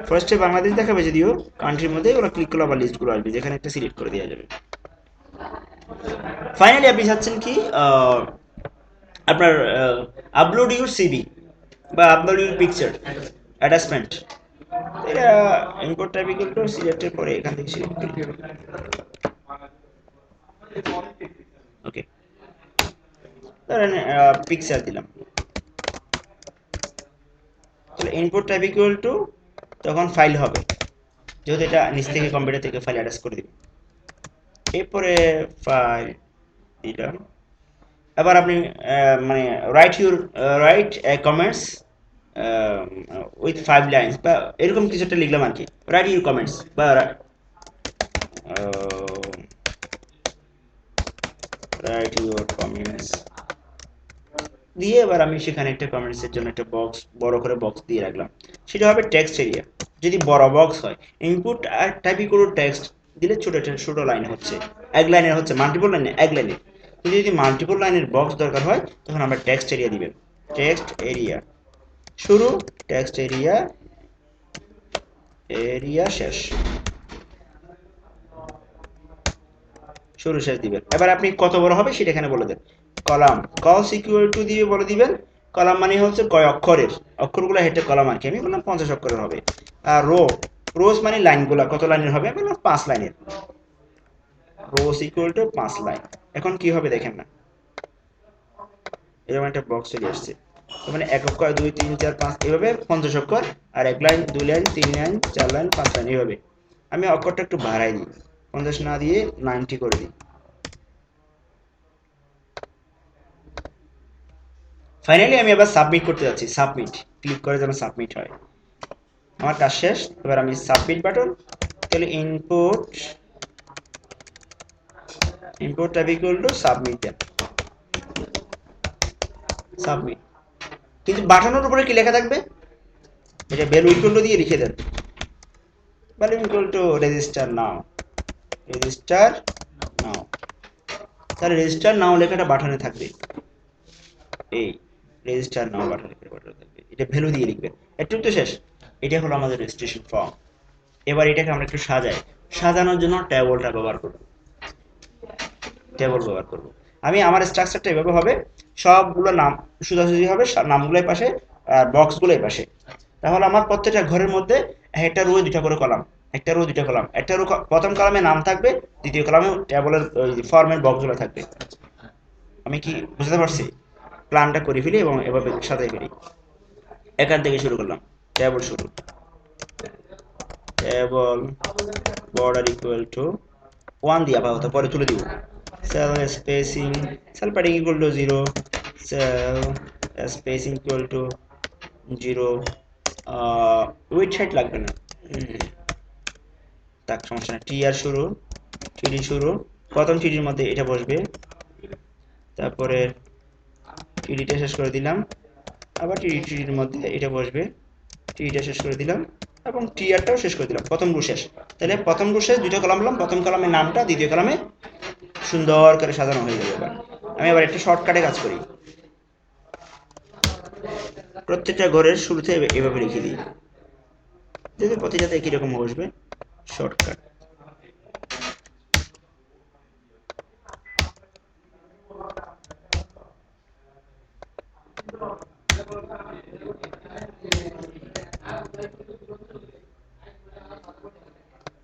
ফার্স্টে বাংলাদেশ দেখাবে, যদিও কান্ট্রির মধ্যে ওরা ক্লিক করলে আবার লিস্টগুলো আসবে, যেখানে একটা সিলেক্ট করে দেওয়া যাবে। ফাইনালি আপনি চাচ্ছেন কি আপনার আপলোড ইউর সিভি বা আপলোড ইউর পিকচার অ্যাটাচমেন্ট, এটা ইম্পোর্ট টাইপ ইকুয়াল টু সিলেক্টের পরে এখান থেকে সিলেক্ট করি। ওকে, ধরেন পিকচার দিলাম, তাহলে ইনপুট টাইপ ইকুয়াল টু তখন ফাইল হবে, যেহেতু এটা নিচ থেকে কম্পিউটার থেকে ফাইল অ্যাটাচ করে দিবেন। এরপরে ফাইল দিলাম। এবার আপনি মানে রাইট কমেন্টস উইথ 5 লাইন্স বা এরকম কিছু একটা লিখলাম আর কি, রাইট ইউর কমেন্টস বা রাইট ইউর কমেন্টস দিয়ে এবার আমি সেখানে একটা কমেন্টসের জন্য একটা বক্স, বড় করে বক্স দিয়ে রাখলাম, সেটা হবে টেক্সট এরিয়া। যদি বড় বক্স হয়, ইনপুট আর টাইপ ইকুয়াল টেক্সট দিলে ছোট ছোট লাইন হচ্ছে, এক লাইনের হচ্ছে, মাল্টিপল লাইনে এক লাইনে। কিন্তু যদি মাল্টিপল লাইনের বক্স দরকার হয় তখন আমরা টেক্সট এরিয়া দিবেন, টেক্সট এরিয়া শুরু, টেক্সট এরিয়া এরিয়া শেষ, শুরু শেষ দিবেন। এবার আপনি কত বড় হবে সেটা এখানে বলে দেন। কলাম কস ইকুয়াল টু দিয়ে বলে দিবেন, কলাম মানে হচ্ছে কয় অক্ষরের, অক্ষরগুলো হেঁটে কলাম আর কি, আমি বললাম 50 অক্ষরের হবে। আর রোজ মানে লাইনগুলো কত লাইনের হবে, আমি বললাম 5 লাইনের, রোজ ইকুয়াল টু 5 লাইন। এখন কি হবে দেখেন না, এরকম একটা বক্স চলে আসছে, মানে 1 অক্ষর 2 3 4 5 এভাবে 50 অক্ষর, আর 1 line 2 line 3 line 4 line 5 line এইভাবে। আমি অক্ষরটা একটু বাড়াই দিই, 50 না দিয়ে 90 করে দিই। ফাইনালি আমি এবার সাবমিট করতে যাচ্ছি, সাবমিট ক্লিক করে যেন সাবমিট হয়। আমার কাজ শেষ, এবার আমি সাবমিট বাটন, তাহলে input tab equal to submit দেন, সাবমিট। কিন্তু বাটনের উপরে কি লেখা থাকবে, এটা ভ্যালু ইকুয়াল টু দিয়ে লিখে দেন, value equal to register now, register now. তাহলে রেজিস্টার নাও লেখাটা বাটনে থাকবে, এই রেজিস্টার নাও বাটনে থাকবে, এটা ভ্যালু দিয়ে লিখবেন। একটু তো শেষ, এটা হলো আমাদের রেজিস্ট্রেশন ফর্ম। এবার এটাকে আমরা একটু সাজাই, সাজানোর জন্য টেবলটা ব্যবহার করব, টেবল ব্যবহার করব। আমি আমার স্ট্রাকচারটা এভাবে হবে, সবগুলো নাম সোজাসুজি হবে, নামগুলোর পাশে আর বক্সগুলোর পাশে। তাহলে আমার প্রত্যেকটা ঘরের মধ্যে একটা রো 2টা করে কলাম, একটা রো 2টা কলাম, একটা রো প্রথম কলামে নাম থাকবে, দ্বিতীয় কলামে টেবলের ফর্মের বক্সগুলো থাকবে। আমি কি বুঝতে পারছি? প্ল্যানটা করে ফেলি এবং এভাবে সাজাই ফেলি। এখান থেকে শুরু করলাম, টেবল শুরু, টেবল বর্ডার ইকুয়াল টু 1 দিয়ে আপাতত, পরে তুলে দিব। Sell spacing, sell padding equal two 0, sell spacing equal to 0, with height লাগবে না, তাক সমস্যা না। টি আর শুরু, টিডি শুরু, প্রথম টিডির মধ্যে এটা বসবে, তারপরে টিডিটা শেষ করে দিলাম, আবার টিডির মধ্যে এটা বসবে, টিডিটা শেষ করে দিলাম এবং টিআরটাও শেষ করে দিলাম, প্রথম রো শেষ। তাহলে প্রথম রো শেষ, 2টা কলাম দিলাম, প্রথম কলামের নামটা, দ্বিতীয় কলামে সুন্দর করে সাজানো হয়ে যাবে। এবার আমি আবার একটা শর্টকাটে কাজ করি, প্রত্যেকটা ঘরের শুরুতে এভাবে রেখে দিই, যাতে প্রতিটাতে একই রকম বসবে। শর্টকাট,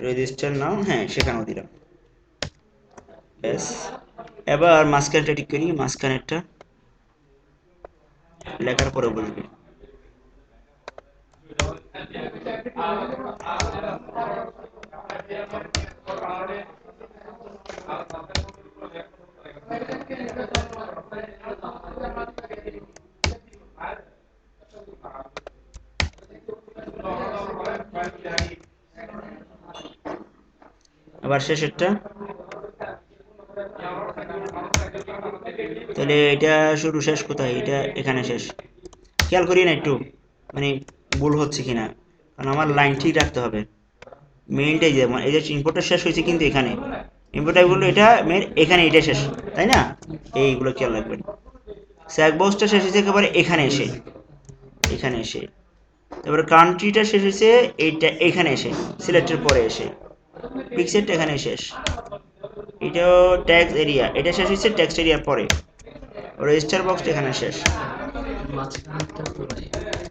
রেজিস্টার নাও, হ্যাঁ সেখানেও দিলাম, ব্যাস। এবার মাঝখানটা ঠিক করি, মাঝখানেরটা লেখার পরে বসবে। আবার শেষেরটা, তাহলে এটা শুরু শেষ কোথায়, এটা এখানে শেষ। খেয়াল করি না একটু, মানে ভুল হচ্ছে কিনা, কারণ আমার লাইন ঠিক রাখতে হবে। মেইনটাই যেমন এই যে ইনপুটটা শেষ হয়েছে কিন্তু এখানে, ইনপুটটা বললো এটা মেন, এখানে এটা শেষ, তাই না? এইগুলো খেয়াল রাখবেন। স্যাক বক্সটা শেষ হয়েছে একেবারে এখানে এসে, এখানে এসে। তারপরে কান্ট্রিটা শেষ হয়েছে এইটা এখানে এসে, সিলেক্টের পরে এসে, পিক্সেলটা এখানে শেষ। এটাও ট্যাক্স এরিয়া, এটা শেষ হচ্ছে টেক্সট এরিয়ার পরে, রেজিস্টার বক্সটা এখানে শেষ।
মাঝখানটা তো নাই।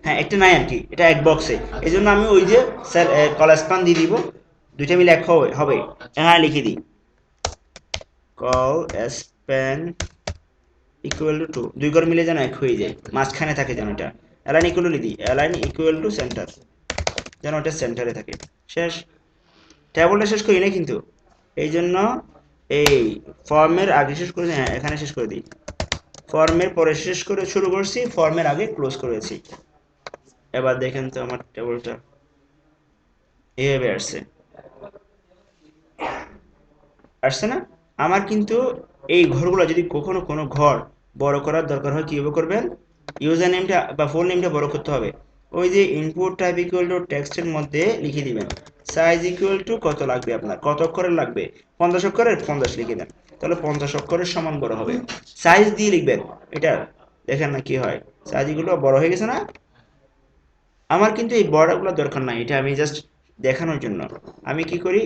হ্যাঁ একটা নাই আর কি, এটা এক বক্সে, এই জন্য আমি ওই যে স্যার কল স্পান দিয়ে দিব, দুইটা মিলে এক হবে, এখানে লিখে দিই কল স্প্যান ইকুয়াল টু দুই ঘর মিলে যেন এক হয়ে যায়, মাঝখানে থাকে যেন এটা, অ্যালাইন ইকুয়াল টু দিই, অ্যালাইন ইকুয়াল টু সেন্টার, যেন ওটা সেন্টারে থাকে। শেষ, টেবলটা শেষ করি না কিন্তু, এই জন্য এই ফর্মের আগে শেষ করে, হ্যাঁ এখানে শেষ করে দিই, ফর্মের পরে শেষ করে শুরু করছি, ফর্মের আগে ক্লোজ করেছি। এবার দেখেন তো আমার টেবলটা এভাবে আসছে, আসছে না? আমার কিন্তু এই ঘরগুলো যদি কখনো কোনো ঘর বড় করার দরকার হয় কিভাবে করবেন, ইউজার নেমটা বা ফুল নেমটা বড় করতে হবে, ওই যে ইনপুট টাইপ ইকুয়াল টু টেক্সটের মধ্যে লিখে দিবেন সাইজ ইকুয়াল টু কত লাগবে, আপনার কত অক্ষরের লাগবে, 50 অক্ষরের 50 লিখে দেন, তাহলে 50 অক্ষরের সমান বড় হবে, সাইজ দিয়ে লিখবেন এটা, দেখেন না কি হয়, সাইজগুলো বড় হয়ে গেছে না? আমার কিন্তু এই বর্ডারগুলো দরকার নাই, এটা আমি জাস্ট দেখানোর জন্য আমি কি করি,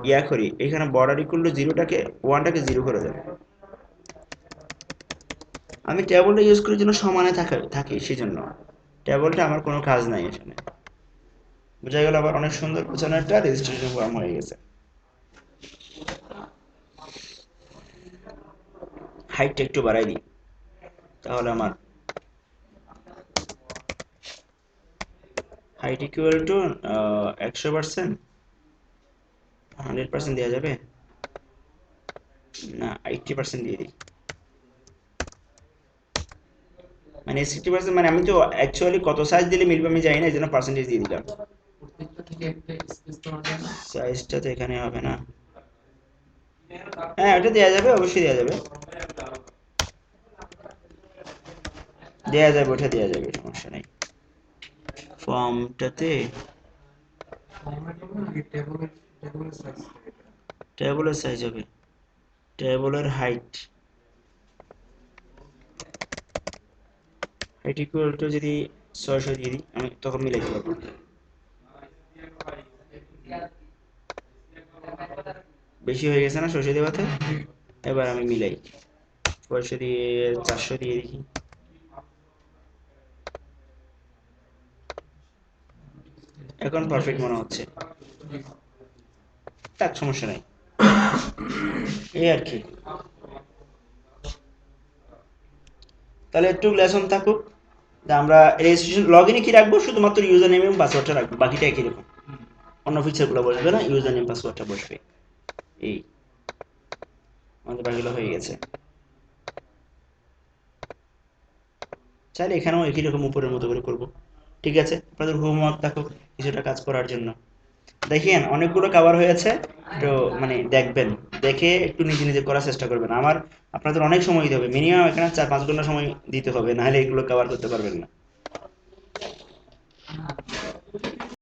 ইয়া করি, এখানে বর্ডার ইকুয়াল টু জিরোটাকে ওয়ানটাকে জিরো করে দেব, আমি টেবলটা ইউজ করার জন্য সমানে থাকি সেজন্য, টেবলটা আমার কোনো কাজ নাই এখানে, বোঝা গেল? আবার অনেক সুন্দর পেছনে একটা রেজিস্ট্রেশন ফর্ম হয়ে গেছে। হাইটটা একটু বাড়াই দিই, তাহলে আমার হাইট ইকুয়াল টু 100%, 100% দেওয়া যাবে না, 80% দিয়ে দিই, মানে 60%, মানে আমি তো অ্যাকচুয়ালি কত সাইজ দিলে মিলবে আমি জানি না, এই জন্য পার্সেন্টেজ দিয়ে দিলাম।
প্রত্যেকটা থেকে একটা স্পেস দেওয়া যায় না?
সাইজটা তো এখানে হবে না, হ্যাঁ ওটা দেওয়া যাবে, অবশ্যই দেওয়া যাবে, দেওয়া যাবে, ওটা দেওয়া যাবে, সমস্যা নেই। ফর্মটাতে
ফর্মেট হবে নাকি টেবিলের সাইজ?
টেবলের সাইজ হবে, টেবলের হাইট, হাইট ইকুয়াল টু যদি 600 দিয়ে দিই আমি তখন মিলাইতে পারবো, বেশি হয়ে গেছে না 600 দেওয়াতে, এবার আমি মিলাই 600 দিয়ে 400 দিয়ে দেখি, এখন পারফেক্ট মনে হচ্ছে, তার সমস্যা নাই, এই আর কি। তাহলে একটু লেসন থাকুক, আমরা রেজিস্ট্রেশন লগ ইনে কি রাখবো, শুধুমাত্র ইউজার নেম এবং পাসওয়ার্ডটা রাখবো, বাকিটা একই রকম, অন্য ফিচারগুলো বসবে না, ইউজার নেম পাসওয়ার্ডটা বসবে, এই আমাদের বাকিগুলো হয়ে গেছে। চাইলে এখানেও একই রকম উপরের মতো করে করব, ঠিক আছে? আপনাদের হোমওয়ার্ক থাকুক কিছুটা কাজ করার জন্য, দেখেন অনেকগুলো কভার হয়েছে, তো মানে দেখবেন, দেখে একটু নিজে নিজে করার চেষ্টা করবেন, আপনাদের অনেক সময় দিতে হবে, মিনিমাম এখানে 4-5 ঘন্টা সময় দিতে হবে, নাহলে এগুলো কভার করতে পারবেন না।